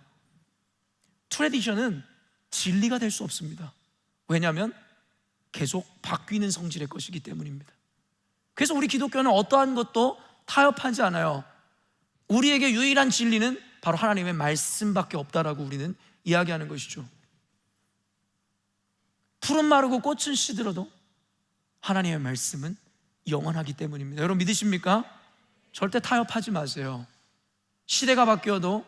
트래디션은 진리가 될 수 없습니다. 왜냐하면 계속 바뀌는 성질의 것이기 때문입니다. 그래서 우리 기독교는 어떠한 것도 타협하지 않아요. 우리에게 유일한 진리는 바로 하나님의 말씀밖에 없다라고 우리는 이야기하는 것이죠. 풀은 마르고 꽃은 시들어도 하나님의 말씀은 영원하기 때문입니다. 여러분 믿으십니까? 절대 타협하지 마세요. 시대가 바뀌어도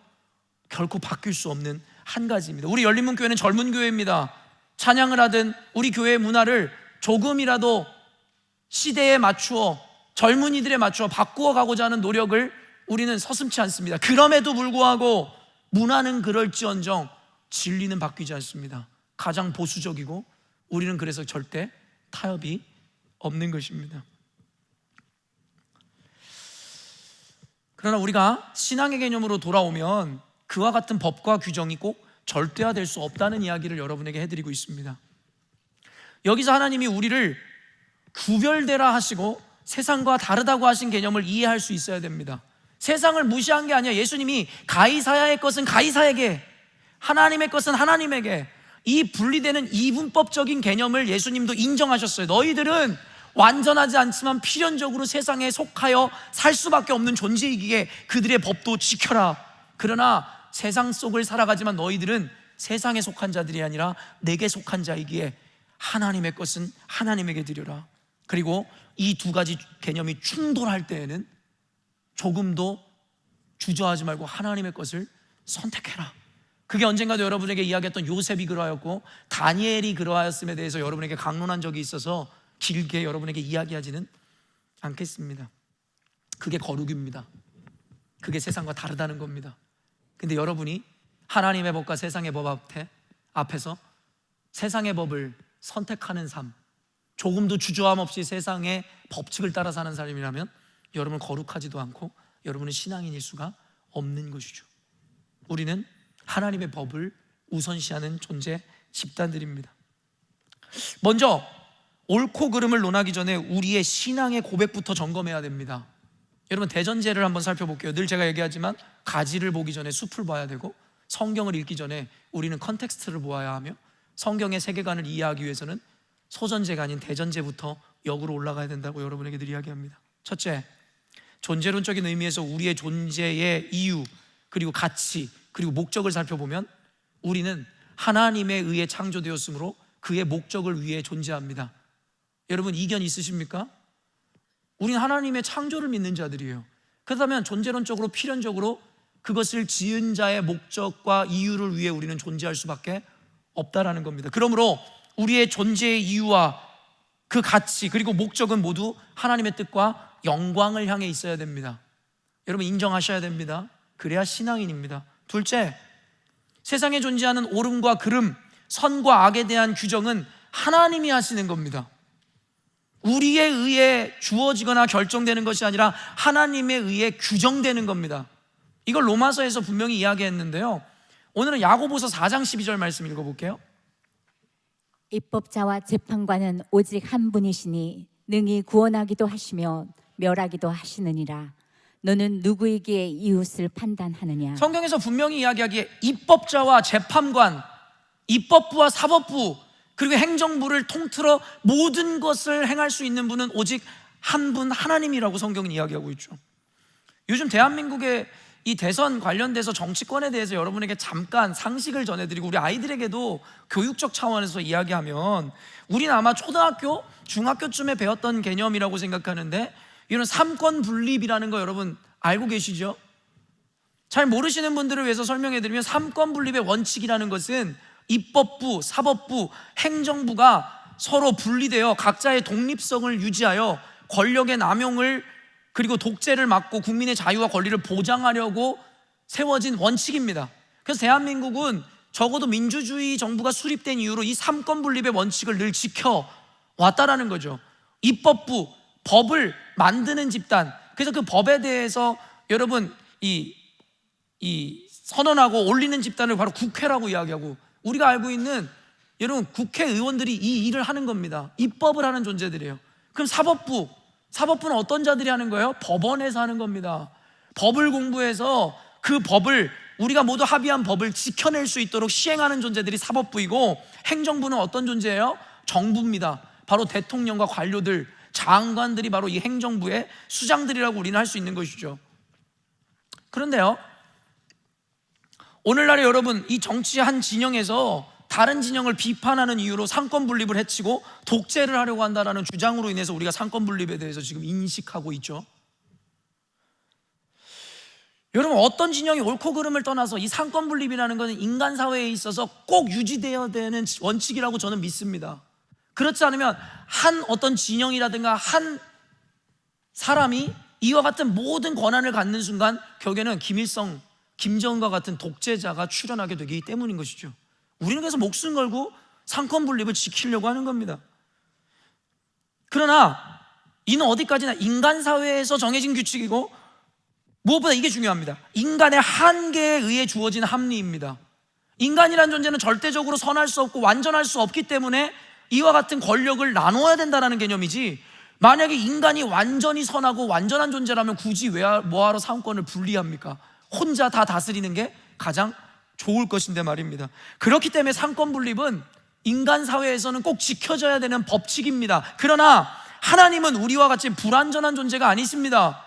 결코 바뀔 수 없는 한 가지입니다. 우리 열린문교회는 젊은 교회입니다. 찬양을 하든 우리 교회의 문화를 조금이라도 시대에 맞추어 젊은이들에 맞추어 바꾸어 가고자 하는 노력을 우리는 서슴지 않습니다. 그럼에도 불구하고 문화는 그럴지언정 진리는 바뀌지 않습니다. 가장 보수적이고 우리는 그래서 절대 타협이 없는 것입니다. 그러나 우리가 신앙의 개념으로 돌아오면 그와 같은 법과 규정이 꼭 절대화될 수 없다는 이야기를 여러분에게 해드리고 있습니다. 여기서 하나님이 우리를 구별되라 하시고 세상과 다르다고 하신 개념을 이해할 수 있어야 됩니다. 세상을 무시한 게 아니라 예수님이 가이사야의 것은 가이사에게, 하나님의 것은 하나님에게, 이 분리되는 이분법적인 개념을 예수님도 인정하셨어요. 너희들은 완전하지 않지만 필연적으로 세상에 속하여 살 수밖에 없는 존재이기에 그들의 법도 지켜라. 그러나 세상 속을 살아가지만 너희들은 세상에 속한 자들이 아니라 내게 속한 자이기에 하나님의 것은 하나님에게 드려라. 그리고 이 두 가지 개념이 충돌할 때에는 조금도 주저하지 말고 하나님의 것을 선택해라. 그게 언젠가도 여러분에게 이야기했던 요셉이 그러하였고 다니엘이 그러하였음에 대해서 여러분에게 강론한 적이 있어서 길게 여러분에게 이야기하지는 않겠습니다. 그게 거룩입니다. 그게 세상과 다르다는 겁니다. 근데 여러분이 하나님의 법과 세상의 법 앞에서 세상의 법을 선택하는 삶, 조금도 주저함 없이 세상의 법칙을 따라 사는 사람이라면 여러분은 거룩하지도 않고 여러분은 신앙인일 수가 없는 것이죠. 우리는 하나님의 법을 우선시하는 존재 집단들입니다. 먼저 옳고 그름을 논하기 전에 우리의 신앙의 고백부터 점검해야 됩니다. 여러분 대전제를 한번 살펴볼게요. 늘 제가 얘기하지만 가지를 보기 전에 숲을 봐야 되고 성경을 읽기 전에 우리는 컨텍스트를 보아야 하며 성경의 세계관을 이해하기 위해서는 소전제가 아닌 대전제부터 역으로 올라가야 된다고 여러분에게 늘 이야기합니다. 첫째, 존재론적인 의미에서 우리의 존재의 이유 그리고 가치 그리고 목적을 살펴보면 우리는 하나님에 의해 창조되었으므로 그의 목적을 위해 존재합니다. 여러분 이견 있으십니까? 우리는 하나님의 창조를 믿는 자들이에요. 그렇다면 존재론적으로 필연적으로 그것을 지은 자의 목적과 이유를 위해 우리는 존재할 수밖에 없다라는 겁니다. 그러므로 우리의 존재의 이유와 그 가치 그리고 목적은 모두 하나님의 뜻과 영광을 향해 있어야 됩니다. 여러분 인정하셔야 됩니다. 그래야 신앙인입니다. 둘째, 세상에 존재하는 옳음과 그름, 선과 악에 대한 규정은 하나님이 하시는 겁니다. 우리에 의해 주어지거나 결정되는 것이 아니라 하나님에 의해 규정되는 겁니다. 이걸 로마서에서 분명히 이야기했는데요. 오늘은 야고보서 4장 12절 말씀 읽어볼게요. 입법자와 재판관은 오직 한 분이시니 능히 구원하기도 하시며 멸하기도 하시느니라. 너는 누구이기에 이웃을 판단하느냐? 성경에서 분명히 이야기하기에 입법자와 재판관, 입법부와 사법부, 그리고 행정부를 통틀어 모든 것을 행할 수 있는 분은 오직 한 분, 하나님이라고 성경은 이야기하고 있죠. 요즘 대한민국의 이 대선 관련돼서 정치권에 대해서 여러분에게 잠깐 상식을 전해드리고 우리 아이들에게도 교육적 차원에서 이야기하면, 우리는 아마 초등학교, 중학교쯤에 배웠던 개념이라고 생각하는데, 이런 삼권 분립이라는 거 여러분 알고 계시죠? 잘 모르시는 분들을 위해서 설명해드리면, 삼권 분립의 원칙이라는 것은 입법부, 사법부, 행정부가 서로 분리되어 각자의 독립성을 유지하여 권력의 남용을, 그리고 독재를 막고 국민의 자유와 권리를 보장하려고 세워진 원칙입니다. 그래서 대한민국은 적어도 민주주의 정부가 수립된 이후로 이 삼권 분립의 원칙을 늘 지켜왔다라는 거죠. 입법부, 법을 만드는 집단, 그래서 그 법에 대해서 여러분 이 선언하고 올리는 집단을 바로 국회라고 이야기하고, 우리가 알고 있는 여러분 국회의원들이 이 일을 하는 겁니다. 입법을 하는 존재들이에요. 그럼 사법부는 어떤 자들이 하는 거예요? 법원에서 하는 겁니다. 법을 공부해서 그 법을, 우리가 모두 합의한 법을 지켜낼 수 있도록 시행하는 존재들이 사법부이고, 행정부는 어떤 존재예요? 정부입니다. 바로 대통령과 관료들, 장관들이 바로 이 행정부의 수장들이라고 우리는 할 수 있는 것이죠. 그런데요, 오늘날에 여러분 이 정치의 한 진영에서 다른 진영을 비판하는 이유로 상권 분립을 해치고 독재를 하려고 한다는 주장으로 인해서 우리가 상권 분립에 대해서 지금 인식하고 있죠. 여러분, 어떤 진영이 옳고 그름을 떠나서 이 상권 분립이라는 것은 인간 사회에 있어서 꼭 유지되어야 되는 원칙이라고 저는 믿습니다. 그렇지 않으면 한 어떤 진영이라든가 한 사람이 이와 같은 모든 권한을 갖는 순간 결국에는 김일성, 김정은과 같은 독재자가 출현하게 되기 때문인 것이죠. 우리는 그래서 목숨 걸고 상권 분립을 지키려고 하는 겁니다. 그러나 이는 어디까지나 인간 사회에서 정해진 규칙이고, 무엇보다 이게 중요합니다. 인간의 한계에 의해 주어진 합리입니다. 인간이란 존재는 절대적으로 선할 수 없고 완전할 수 없기 때문에 이와 같은 권력을 나눠야 된다는 개념이지, 만약에 인간이 완전히 선하고 완전한 존재라면 굳이 뭐하러 상권을 분리합니까? 혼자 다 다스리는 게 가장 좋을 것인데 말입니다. 그렇기 때문에 상권 분립은 인간 사회에서는 꼭 지켜져야 되는 법칙입니다. 그러나 하나님은 우리와 같이 불완전한 존재가 아니십니다.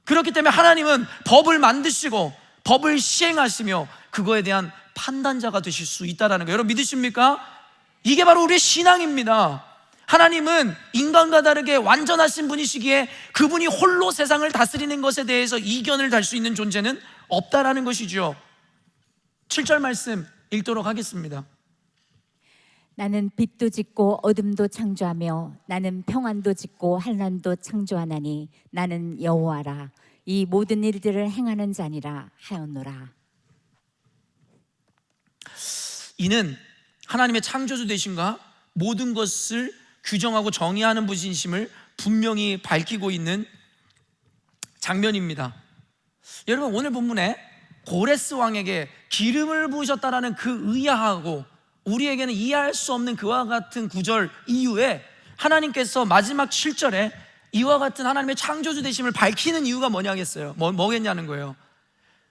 그렇기 때문에 하나님은 법을 만드시고 법을 시행하시며 그거에 대한 판단자가 되실 수 있다는 거예요. 여러분 믿으십니까? 이게 바로 우리의 신앙입니다. 하나님은 인간과 다르게 완전하신 분이시기에 그분이 홀로 세상을 다스리는 것에 대해서 이견을 달 수 있는 존재는 없다라는 것이죠. 7절 말씀 읽도록 하겠습니다. 나는 빛도 짓고 어둠도 창조하며 나는 평안도 짓고 환난도 창조하나니 나는 여호와라. 이 모든 일들을 행하는 자니라 하였노라. 이는 하나님의 창조주 되심과 모든 것을 규정하고 정의하는 분이심을 분명히 밝히고 있는 장면입니다. 여러분, 오늘 본문에 고레스 왕에게 기름을 부으셨다라는 그 의아하고 우리에게는 이해할 수 없는 그와 같은 구절 이후에 하나님께서 마지막 7절에 이와 같은 하나님의 창조주 되심을 밝히는 이유가 뭐냐겠어요? 뭐겠냐는 거예요.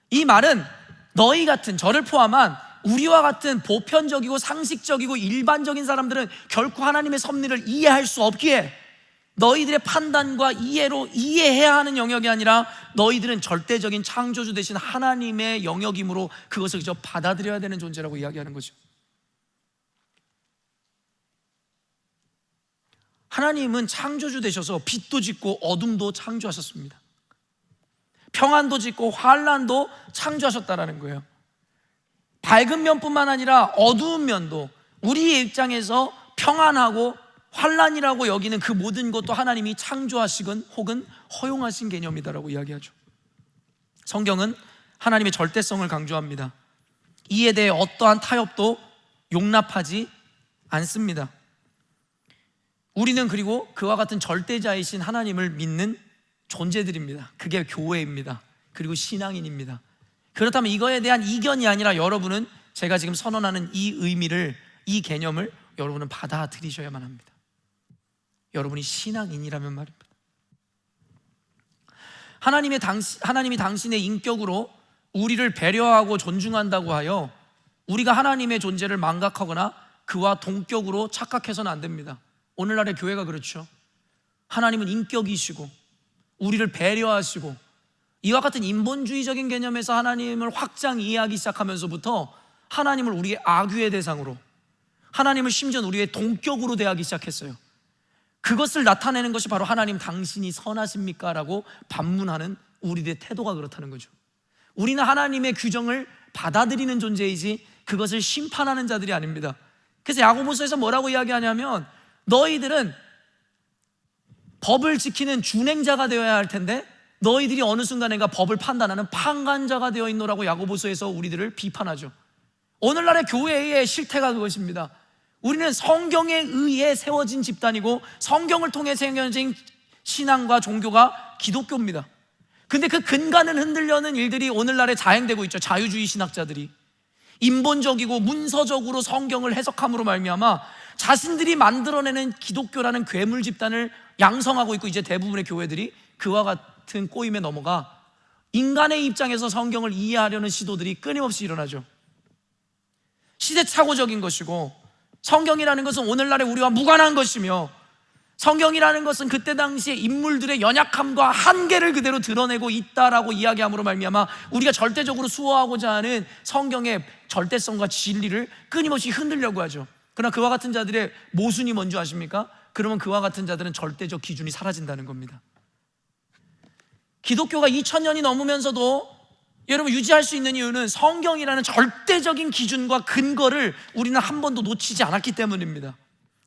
이 말은 너희 같은, 저를 포함한 우리와 같은 보편적이고 상식적이고 일반적인 사람들은 결코 하나님의 섭리를 이해할 수 없기에 너희들의 판단과 이해로 이해해야 하는 영역이 아니라 너희들은 절대적인 창조주 되신 하나님의 영역이므로 그것을 그저 받아들여야 되는 존재라고 이야기하는 거죠. 하나님은 창조주 되셔서 빛도 짓고 어둠도 창조하셨습니다. 평안도 짓고 환난도 창조하셨다라는 거예요. 밝은 면뿐만 아니라 어두운 면도, 우리의 입장에서 평안하고 환난이라고 여기는 그 모든 것도 하나님이 창조하시건 혹은 허용하신 개념이다라고 이야기하죠. 성경은 하나님의 절대성을 강조합니다. 이에 대해 어떠한 타협도 용납하지 않습니다. 우리는 그리고 그와 같은 절대자이신 하나님을 믿는 존재들입니다. 그게 교회입니다. 그리고 신앙인입니다. 그렇다면 이거에 대한 이견이 아니라 여러분은 제가 지금 선언하는 이 의미를, 이 개념을 여러분은 받아들이셔야만 합니다. 여러분이 신앙인이라면 말입니다. 하나님이 당신의 인격으로 우리를 배려하고 존중한다고 하여 우리가 하나님의 존재를 망각하거나 그와 동격으로 착각해서는 안 됩니다. 오늘날의 교회가 그렇죠. 하나님은 인격이시고 우리를 배려하시고, 이와 같은 인본주의적인 개념에서 하나님을 확장 이해하기 시작하면서부터 하나님을 우리의 악유의 대상으로, 하나님을 심지어 우리의 동격으로 대하기 시작했어요. 그것을 나타내는 것이 바로 하나님 당신이 선하십니까? 라고 반문하는 우리들의 태도가 그렇다는 거죠. 우리는 하나님의 규정을 받아들이는 존재이지 그것을 심판하는 자들이 아닙니다. 그래서 야고보서에서 뭐라고 이야기하냐면, 너희들은 법을 지키는 준행자가 되어야 할 텐데 너희들이 어느 순간인가 법을 판단하는 판관자가 되어 있노라고 야고보서에서 우리들을 비판하죠. 오늘날의 교회의 실태가 그것입니다. 우리는 성경에 의해 세워진 집단이고 성경을 통해 세워진 신앙과 종교가 기독교입니다. 근데 그 근간을 흔들려는 일들이 오늘날에 자행되고 있죠. 자유주의 신학자들이 인본적이고 문서적으로 성경을 해석함으로 말미암아 자신들이 만들어내는 기독교라는 괴물 집단을 양성하고 있고, 이제 대부분의 교회들이 그와 같은 꼬임에 넘어가 인간의 입장에서 성경을 이해하려는 시도들이 끊임없이 일어나죠. 시대착오적인 것이고, 성경이라는 것은 오늘날의 우리와 무관한 것이며, 성경이라는 것은 그때 당시의 인물들의 연약함과 한계를 그대로 드러내고 있다라고 이야기함으로 말미암아 우리가 절대적으로 수호하고자 하는 성경의 절대성과 진리를 끊임없이 흔들려고 하죠. 그러나 그와 같은 자들의 모순이 뭔지 아십니까? 그러면 그와 같은 자들은 절대적 기준이 사라진다는 겁니다. 기독교가 2000년이 넘으면서도 여러분 유지할 수 있는 이유는 성경이라는 절대적인 기준과 근거를 우리는 한 번도 놓치지 않았기 때문입니다.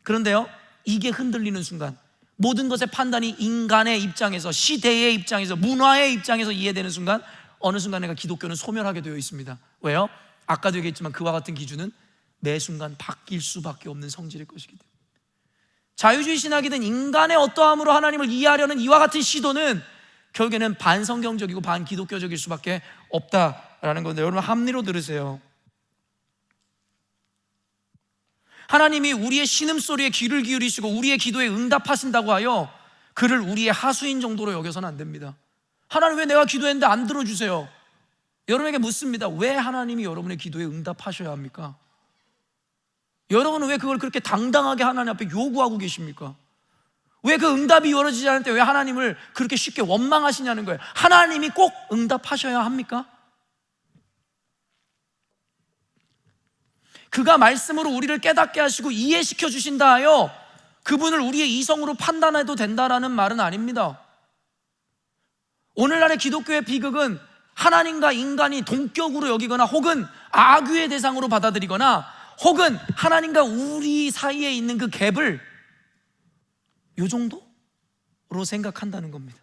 그런데요, 이게 흔들리는 순간, 모든 것의 판단이 인간의 입장에서, 시대의 입장에서, 문화의 입장에서 이해되는 순간, 어느 순간에 기독교는 소멸하게 되어 있습니다. 왜요? 아까도 얘기했지만 그와 같은 기준은 매 순간 바뀔 수밖에 없는 성질일 것이기 때문에. 자유주의 신학이든 인간의 어떠함으로 하나님을 이해하려는 이와 같은 시도는 결국에는 반성경적이고 반기독교적일 수밖에 없다라는 건데, 여러분 합리로 들으세요. 하나님이 우리의 신음소리에 귀를 기울이시고 우리의 기도에 응답하신다고 하여 그를 우리의 하수인 정도로 여겨서는 안 됩니다. 하나님, 왜 내가 기도했는데 안 들어주세요? 여러분에게 묻습니다. 왜 하나님이 여러분의 기도에 응답하셔야 합니까? 여러분은 왜 그걸 그렇게 당당하게 하나님 앞에 요구하고 계십니까? 왜 그 응답이 이루어지지 않을 때 왜 하나님을 그렇게 쉽게 원망하시냐는 거예요. 하나님이 꼭 응답하셔야 합니까? 그가 말씀으로 우리를 깨닫게 하시고 이해시켜 주신다 하여 그분을 우리의 이성으로 판단해도 된다라는 말은 아닙니다. 오늘날의 기독교의 비극은 하나님과 인간이 동격으로 여기거나 혹은 악유의 대상으로 받아들이거나 혹은 하나님과 우리 사이에 있는 그 갭을 요 정도로 생각한다는 겁니다.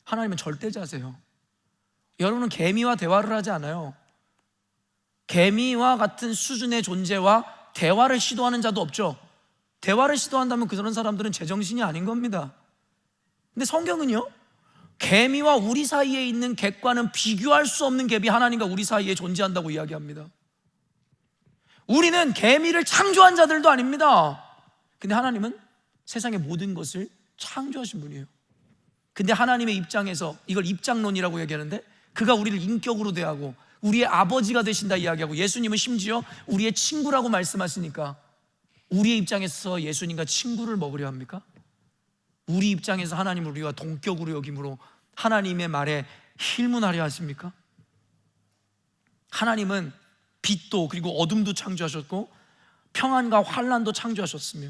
하나님은 절대자세요. 여러분은 개미와 대화를 하지 않아요. 개미와 같은 수준의 존재와 대화를 시도하는 자도 없죠. 대화를 시도한다면 그런 사람들은 제정신이 아닌 겁니다. 근데 성경은요, 개미와 우리 사이에 있는 갭과는 비교할 수 없는 갭이 하나님과 우리 사이에 존재한다고 이야기합니다. 우리는 개미를 창조한 자들도 아닙니다. 근데 하나님은 세상의 모든 것을 창조하신 분이에요. 근데 하나님의 입장에서, 이걸 입장론이라고 얘기하는데, 그가 우리를 인격으로 대하고 우리의 아버지가 되신다 이야기하고, 예수님은 심지어 우리의 친구라고 말씀하시니까 우리의 입장에서 예수님과 친구를 먹으려 합니까? 우리 입장에서 하나님을 우리와 동격으로 여김으로 하나님의 말에 힐문하려 하십니까? 하나님은 빛도 그리고 어둠도 창조하셨고 평안과 환난도 창조하셨으며,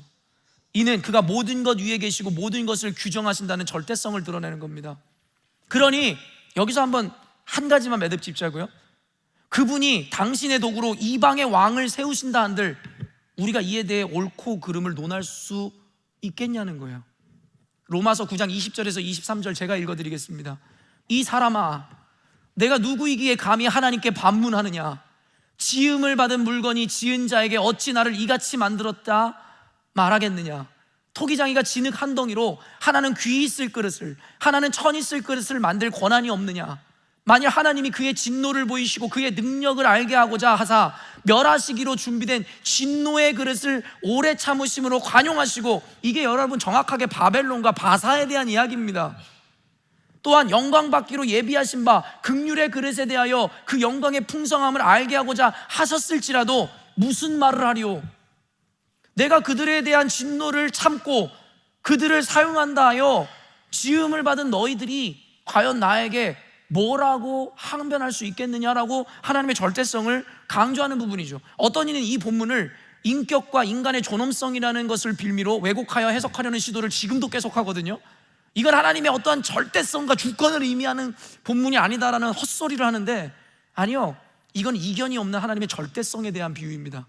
이는 그가 모든 것 위에 계시고 모든 것을 규정하신다는 절대성을 드러내는 겁니다. 그러니 여기서 한번 한 가지만 매듭 짓자고요. 그분이 당신의 도구로 이방의 왕을 세우신다 한들 우리가 이에 대해 옳고 그름을 논할 수 있겠냐는 거예요. 로마서 9장 20절에서 23절 제가 읽어드리겠습니다. 이 사람아, 내가 누구이기에 감히 하나님께 반문하느냐? 지음을 받은 물건이 지은 자에게 어찌 나를 이같이 만들었다 말하겠느냐? 토기장이가 진흙 한 덩이로 하나는 귀 있을 그릇을, 하나는 천 있을 그릇을 만들 권한이 없느냐? 만일 하나님이 그의 진노를 보이시고 그의 능력을 알게 하고자 하사 멸하시기로 준비된 진노의 그릇을 오래 참으심으로 관용하시고, 이게 여러분 정확하게 바벨론과 바사에 대한 이야기입니다. 또한 영광받기로 예비하신 바 긍휼의 그릇에 대하여 그 영광의 풍성함을 알게 하고자 하셨을지라도 무슨 말을 하리요? 내가 그들에 대한 진노를 참고 그들을 사용한다 하여 지음을 받은 너희들이 과연 나에게 뭐라고 항변할 수 있겠느냐라고 하나님의 절대성을 강조하는 부분이죠. 어떤 이는 이 본문을 인격과 인간의 존엄성이라는 것을 빌미로 왜곡하여 해석하려는 시도를 지금도 계속하거든요. 이건 하나님의 어떠한 절대성과 주권을 의미하는 본문이 아니다라는 헛소리를 하는데, 아니요, 이건 이견이 없는 하나님의 절대성에 대한 비유입니다.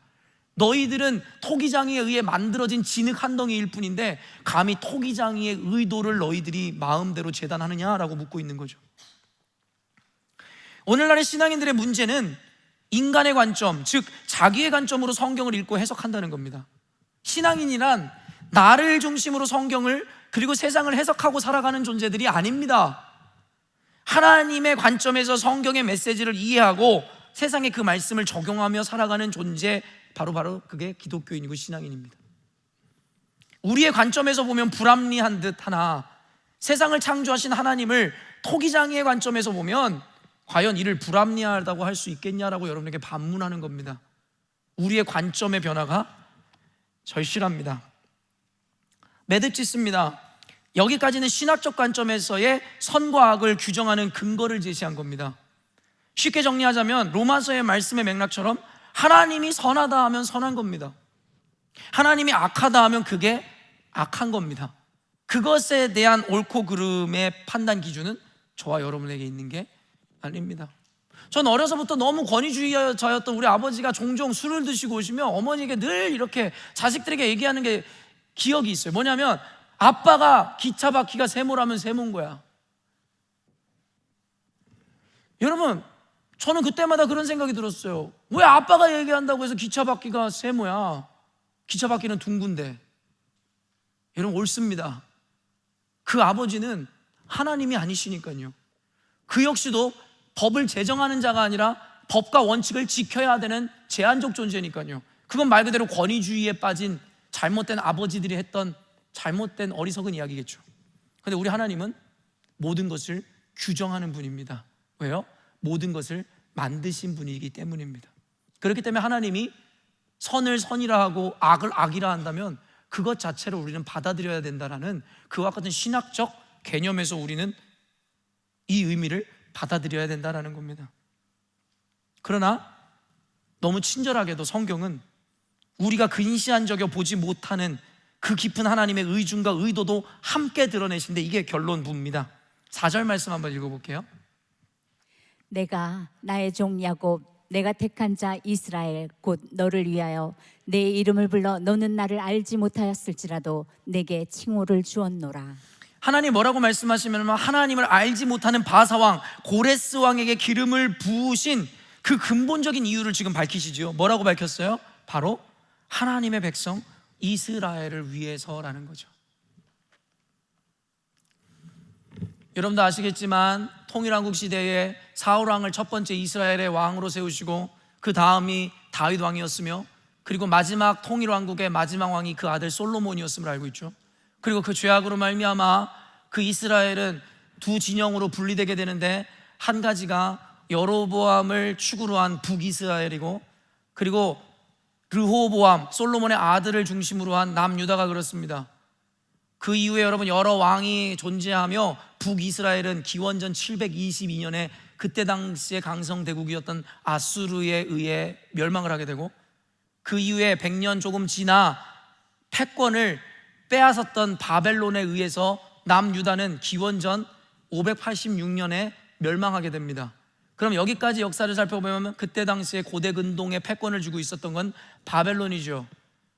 너희들은 토기장이에 의해 만들어진 진흙 한 덩이일 뿐인데 감히 토기장이의 의도를 너희들이 마음대로 재단하느냐라고 묻고 있는 거죠. 오늘날의 신앙인들의 문제는 인간의 관점, 즉 자기의 관점으로 성경을 읽고 해석한다는 겁니다. 신앙인이란 나를 중심으로 성경을 그리고 세상을 해석하고 살아가는 존재들이 아닙니다. 하나님의 관점에서 성경의 메시지를 이해하고 세상에 그 말씀을 적용하며 살아가는 존재, 바로 그게 기독교인이고 신앙인입니다. 우리의 관점에서 보면 불합리한 듯 하나 세상을 창조하신 하나님을 토기장이의 관점에서 보면 과연 이를 불합리하다고 할 수 있겠냐라고 여러분에게 반문하는 겁니다. 우리의 관점의 변화가 절실합니다. 매듭짓습니다. 여기까지는 신학적 관점에서의 선과 악을 규정하는 근거를 제시한 겁니다. 쉽게 정리하자면 로마서의 말씀의 맥락처럼 하나님이 선하다 하면 선한 겁니다. 하나님이 악하다 하면 그게 악한 겁니다. 그것에 대한 옳고 그름의 판단 기준은 저와 여러분에게 있는 게 아닙니다. 전 어려서부터 너무 권위주의자였던 우리 아버지가 종종 술을 드시고 오시면 어머니에게 늘 이렇게 자식들에게 얘기하는 게 기억이 있어요. 뭐냐면 아빠가 기차 바퀴가 세모라면 세모인 거야. 여러분, 저는 그때마다 그런 생각이 들었어요. 왜 아빠가 얘기한다고 해서 기차 바퀴가 세모야? 기차 바퀴는 둥근데. 여러분, 옳습니다. 그 아버지는 하나님이 아니시니까요. 그 역시도 법을 제정하는 자가 아니라 법과 원칙을 지켜야 되는 제한적 존재니까요. 그건 말 그대로 권위주의에 빠진 잘못된 아버지들이 했던 잘못된 어리석은 이야기겠죠. 그런데 우리 하나님은 모든 것을 규정하는 분입니다. 왜요? 모든 것을 만드신 분이기 때문입니다. 그렇기 때문에 하나님이 선을 선이라 하고 악을 악이라 한다면 그것 자체를 우리는 받아들여야 된다라는 그와 같은 신학적 개념에서 우리는 이 의미를 받아들여야 된다라는 겁니다. 그러나 너무 친절하게도 성경은 우리가 근시한 적여 보지 못하는 그 깊은 하나님의 의중과 의도도 함께 드러내신데 이게 결론부입니다. 4절 말씀 한번 읽어볼게요. 내가 나의 종 야곱, 내가 택한 자 이스라엘 곧 너를 위하여 내 이름을 불러 너는 나를 알지 못하였을지라도 내게 칭호를 주었노라. 하나님 뭐라고 말씀하시면 하나님을 알지 못하는 바사왕 고레스 왕에게 기름을 부으신 그 근본적인 이유를 지금 밝히시죠. 뭐라고 밝혔어요? 바로 하나님의 백성 이스라엘을 위해서라는 거죠. 여러분도 아시겠지만 통일왕국 시대에 사울왕을 첫 번째 이스라엘의 왕으로 세우시고 그 다음이 다윗 왕이었으며 그리고 마지막 통일왕국의 마지막 왕이 그 아들 솔로몬이었음을 알고 있죠. 그리고 그 죄악으로 말미암아 그 이스라엘은 두 진영으로 분리되게 되는데 한 가지가 여로보암을 축으로 한 북이스라엘이고 그리고 르호보암 솔로몬의 아들을 중심으로 한 남유다가 그렇습니다. 그 이후에 여러분 여러 왕이 존재하며 북이스라엘은 기원전 722년에 그때 당시의 강성대국이었던 아수르에 의해 멸망을 하게 되고 그 이후에 100년 조금 지나 패권을 빼앗았던 바벨론에 의해서 남유다는 기원전 586년에 멸망하게 됩니다. 그럼 여기까지 역사를 살펴보면 그때 당시에 고대 근동에 패권을 쥐고 있었던 건 바벨론이죠.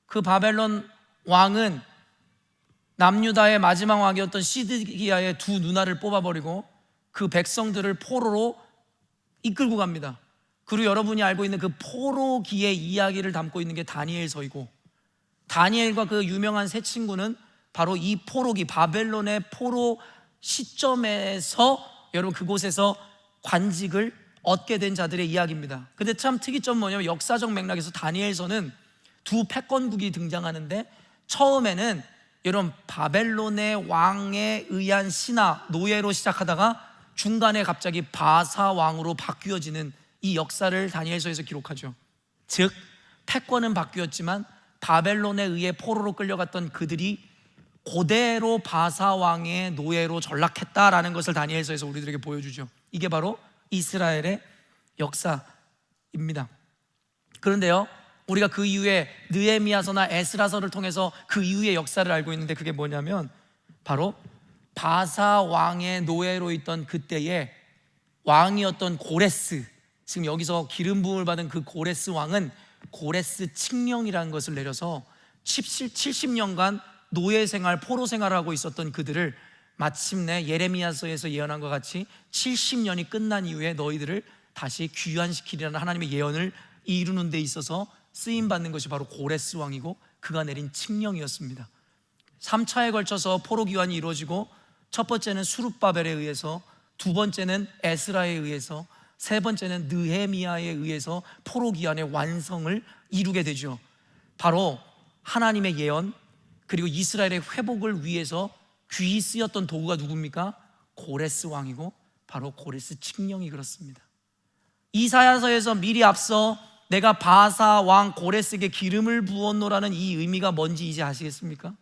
그 바벨론 왕은 남유다의 마지막 왕이었던 시드기야의 두 누나를 뽑아버리고 그 백성들을 포로로 이끌고 갑니다. 그리고 여러분이 알고 있는 그 포로기의 이야기를 담고 있는 게 다니엘서이고 다니엘과 그 유명한 세 친구는 바로 이 포로기 바벨론의 포로 시점에서 여러분 그곳에서 관직을 얻게 된 자들의 이야기입니다. 근데 참 특이점 뭐냐면 역사적 맥락에서 다니엘서는 두 패권국이 등장하는데 처음에는 이런 바벨론의 왕에 의한 신하 노예로 시작하다가 중간에 갑자기 바사 왕으로 바뀌어지는 이 역사를 다니엘서에서 기록하죠. 즉 패권은 바뀌었지만 바벨론에 의해 포로로 끌려갔던 그들이 그대로 바사 왕의 노예로 전락했다라는 것을 다니엘서에서 우리들에게 보여주죠. 이게 바로 이스라엘의 역사입니다. 그런데요, 우리가 그 이후에 느헤미야서나 에스라서를 통해서 그 이후의 역사를 알고 있는데 그게 뭐냐면 바로 바사 왕의 노예로 있던 그때의 왕이었던 고레스, 지금 여기서 기름 부음을 받은 그 고레스 왕은 고레스 칙령이라는 것을 내려서 70년간 노예 생활, 포로 생활을 하고 있었던 그들을 마침내 예레미야서에서 예언한 것 같이 70년이 끝난 이후에 너희들을 다시 귀환시키리라는 하나님의 예언을 이루는 데 있어서 쓰임받는 것이 바로 고레스 왕이고 그가 내린 칙령이었습니다. 3차에 걸쳐서 포로 귀환이 이루어지고 첫 번째는 수룹바벨에 의해서, 두 번째는 에스라에 의해서, 세 번째는 느헤미야에 의해서 포로 귀환의 완성을 이루게 되죠. 바로 하나님의 예언 그리고 이스라엘의 회복을 위해서 귀히 쓰였던 도구가 누굽니까? 고레스 왕이고 바로 고레스 칙령이 그렇습니다. 이사야서에서 미리 앞서 내가 바사 왕 고레스에게 기름을 부었노라는 이 의미가 뭔지 이제 아시겠습니까?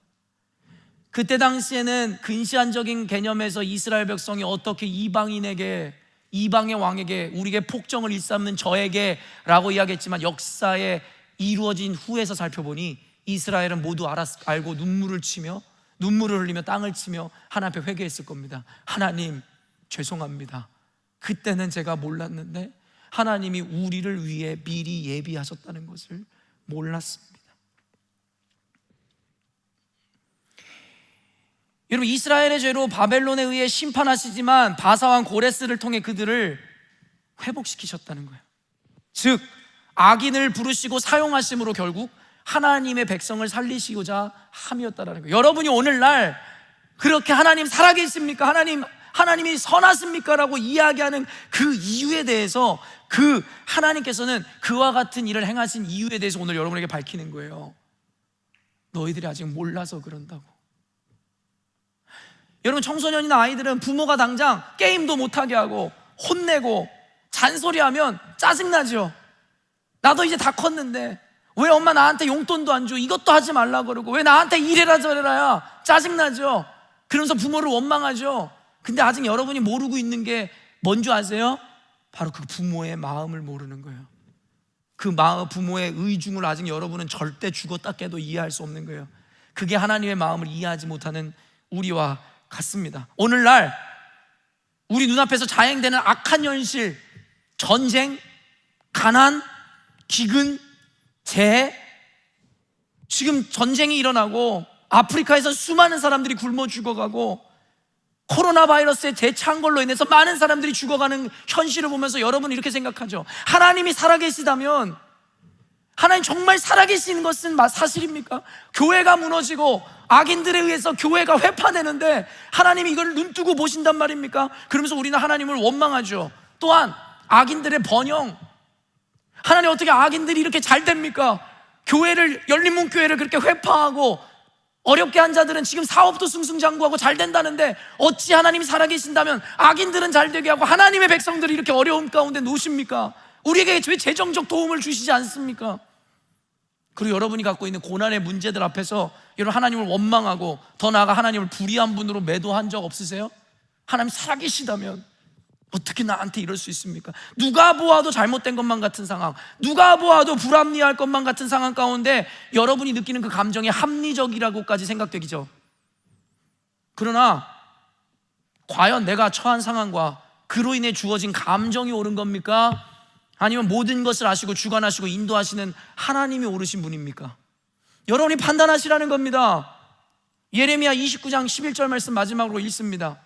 그때 당시에는 근시안적인 개념에서 이스라엘 백성이 어떻게 이방인에게, 이방의 왕에게, 우리에게 폭정을 일삼는 저에게 라고 이야기했지만 역사에 이루어진 후에서 살펴보니 이스라엘은 모두 알고 눈물을 흘리며 땅을 치며 하나님 앞에 회개했을 겁니다. 하나님 죄송합니다. 그때는 제가 몰랐는데 하나님이 우리를 위해 미리 예비하셨다는 것을 몰랐습니다. 여러분, 이스라엘의 죄로 바벨론에 의해 심판하시지만 바사왕 고레스를 통해 그들을 회복시키셨다는 거예요. 즉 악인을 부르시고 사용하심으로 결국 하나님의 백성을 살리시고자 함이었다라는 거예요. 여러분이 오늘날 그렇게 하나님 살아계십니까? 하나님이 선하십니까? 라고 이야기하는 그 이유에 대해서 그 하나님께서는 그와 같은 일을 행하신 이유에 대해서 오늘 여러분에게 밝히는 거예요. 너희들이 아직 몰라서 그런다고. 여러분, 청소년이나 아이들은 부모가 당장 게임도 못하게 하고 혼내고 잔소리하면 짜증나죠. 나도 이제 다 컸는데 왜 엄마 나한테 용돈도 안 줘? 이것도 하지 말라 그러고 왜 나한테 이래라 저래라야? 짜증나죠. 그러면서 부모를 원망하죠. 근데 아직 여러분이 모르고 있는 게 뭔지 아세요? 바로 그 부모의 마음을 모르는 거예요. 그 부모의 의중을 아직 여러분은 절대 죽었다 깨도 이해할 수 없는 거예요. 그게 하나님의 마음을 이해하지 못하는 우리와 같습니다. 오늘날 우리 눈앞에서 자행되는 악한 현실, 전쟁, 가난, 기근, 재해, 지금 전쟁이 일어나고 아프리카에서 수많은 사람들이 굶어 죽어가고 코로나 바이러스의 재창 걸로 인해서 많은 사람들이 죽어가는 현실을 보면서 여러분은 이렇게 생각하죠. 하나님이 살아계시다면, 하나님 정말 살아계시는 것은 사실입니까? 교회가 무너지고 악인들에 의해서 교회가 회파되는데 하나님이 이걸 눈뜨고 보신단 말입니까? 그러면서 우리는 하나님을 원망하죠. 또한 악인들의 번영, 하나님 어떻게 악인들이 이렇게 잘 됩니까? 열린문교회를 그렇게 회파하고 어렵게 한 자들은 지금 사업도 승승장구하고 잘 된다는데 어찌 하나님이 살아계신다면 악인들은 잘 되게 하고 하나님의 백성들이 이렇게 어려움 가운데 놓으십니까? 우리에게 왜 재정적 도움을 주시지 않습니까? 그리고 여러분이 갖고 있는 고난의 문제들 앞에서 여러분 하나님을 원망하고 더 나아가 하나님을 불의한 분으로 매도한 적 없으세요? 하나님 살아계시다면 어떻게 나한테 이럴 수 있습니까? 누가 보아도 잘못된 것만 같은 상황, 누가 보아도 불합리할 것만 같은 상황 가운데 여러분이 느끼는 그 감정이 합리적이라고까지 생각되기죠. 그러나 과연 내가 처한 상황과 그로 인해 주어진 감정이 옳은 겁니까? 아니면 모든 것을 아시고 주관하시고 인도하시는 하나님이 옳으신 분입니까? 여러분이 판단하시라는 겁니다. 예레미야 29장 11절 말씀 마지막으로 읽습니다.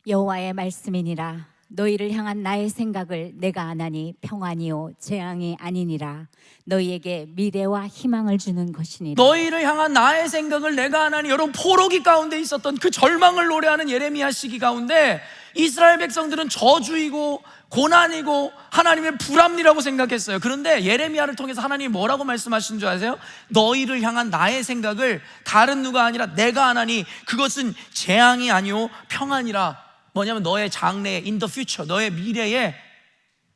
여호와의 말씀이니라. 너희를 향한 나의 생각을 내가 아나니 평안이요 재앙이 아니니라. 너희에게 미래와 희망을 주는 것이니라. 너희를 향한 나의 생각을 내가 아나니, 여러분 포로기 가운데 있었던 그 절망을 노래하는 예레미야 시기 가운데 이스라엘 백성들은 저주이고 고난이고 하나님의 불합리라고 생각했어요. 그런데 예레미야를 통해서 하나님이 뭐라고 말씀하신 줄 아세요? 너희를 향한 나의 생각을 다른 누가 아니라 내가 하나니 그것은 재앙이 아니오 평안이라. 뭐냐면 너의 장래에, in the future, 너의 미래에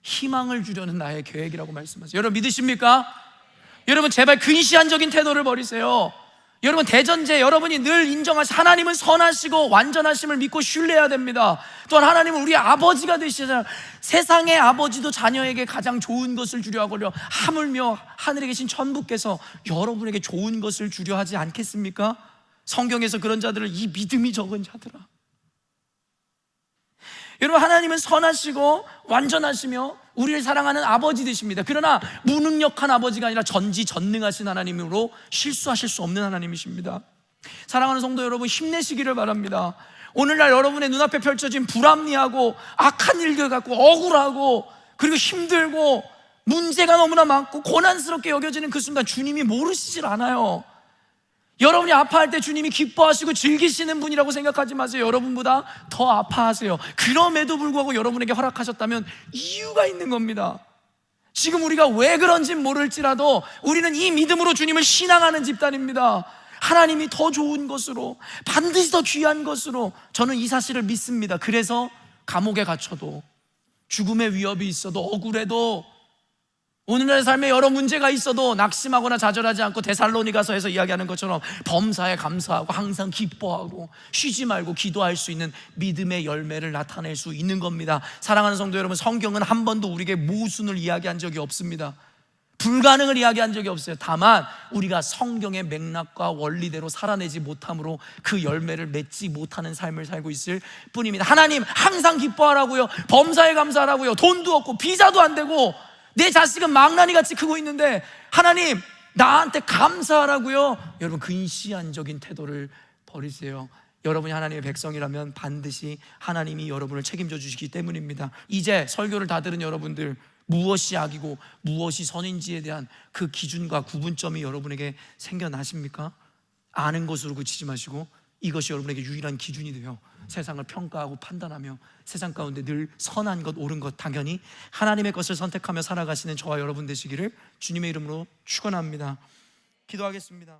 희망을 주려는 나의 계획이라고 말씀하세요. 여러분 믿으십니까? 여러분 제발 근시안적인 태도를 버리세요. 여러분 대전제 여러분이 늘 인정하시 하나님은 선하시고 완전하심을 믿고 신뢰해야 됩니다. 또한 하나님은 우리의 아버지가 되시잖아요. 세상의 아버지도 자녀에게 가장 좋은 것을 주려 하거려 하물며 하늘에 계신 천부께서 여러분에게 좋은 것을 주려 하지 않겠습니까? 성경에서 그런 자들을 이 믿음이 적은 자들아. 여러분 하나님은 선하시고 완전하시며 우리를 사랑하는 아버지 되십니다. 그러나 무능력한 아버지가 아니라 전지전능하신 하나님으로 실수하실 수 없는 하나님이십니다. 사랑하는 성도 여러분, 힘내시기를 바랍니다. 오늘날 여러분의 눈앞에 펼쳐진 불합리하고 악한 일들 갖고 억울하고 그리고 힘들고 문제가 너무나 많고 고난스럽게 여겨지는 그 순간 주님이 모르시질 않아요. 여러분이 아파할 때 주님이 기뻐하시고 즐기시는 분이라고 생각하지 마세요. 여러분보다 더 아파하세요. 그럼에도 불구하고 여러분에게 허락하셨다면 이유가 있는 겁니다. 지금 우리가 왜 그런진 모를지라도 우리는 이 믿음으로 주님을 신앙하는 집단입니다. 하나님이 더 좋은 것으로, 반드시 더 귀한 것으로, 저는 이 사실을 믿습니다. 그래서 감옥에 갇혀도, 죽음의 위협이 있어도, 억울해도, 오늘날의 삶에 여러 문제가 있어도 낙심하거나 좌절하지 않고 데살로니가서에서 이야기하는 것처럼 범사에 감사하고 항상 기뻐하고 쉬지 말고 기도할 수 있는 믿음의 열매를 나타낼 수 있는 겁니다. 사랑하는 성도 여러분, 성경은 한 번도 우리에게 모순을 이야기한 적이 없습니다. 불가능을 이야기한 적이 없어요. 다만 우리가 성경의 맥락과 원리대로 살아내지 못함으로 그 열매를 맺지 못하는 삶을 살고 있을 뿐입니다. 하나님 항상 기뻐하라고요, 범사에 감사하라고요, 돈도 없고 비자도 안 되고 내 자식은 망나니 같이 크고 있는데 하나님 나한테 감사하라고요. 여러분 근시안적인 태도를 버리세요. 여러분이 하나님의 백성이라면 반드시 하나님이 여러분을 책임져 주시기 때문입니다. 이제 설교를 다 들은 여러분들, 무엇이 악이고 무엇이 선인지에 대한 그 기준과 구분점이 여러분에게 생겨나십니까? 아는 것으로 그치지 마시고 이것이 여러분에게 유일한 기준이 되어 세상을 평가하고 판단하며 세상 가운데 늘 선한 것, 옳은 것, 당연히 하나님의 것을 선택하며 살아가시는 저와 여러분 되시기를 주님의 이름으로 축원합니다. 기도하겠습니다.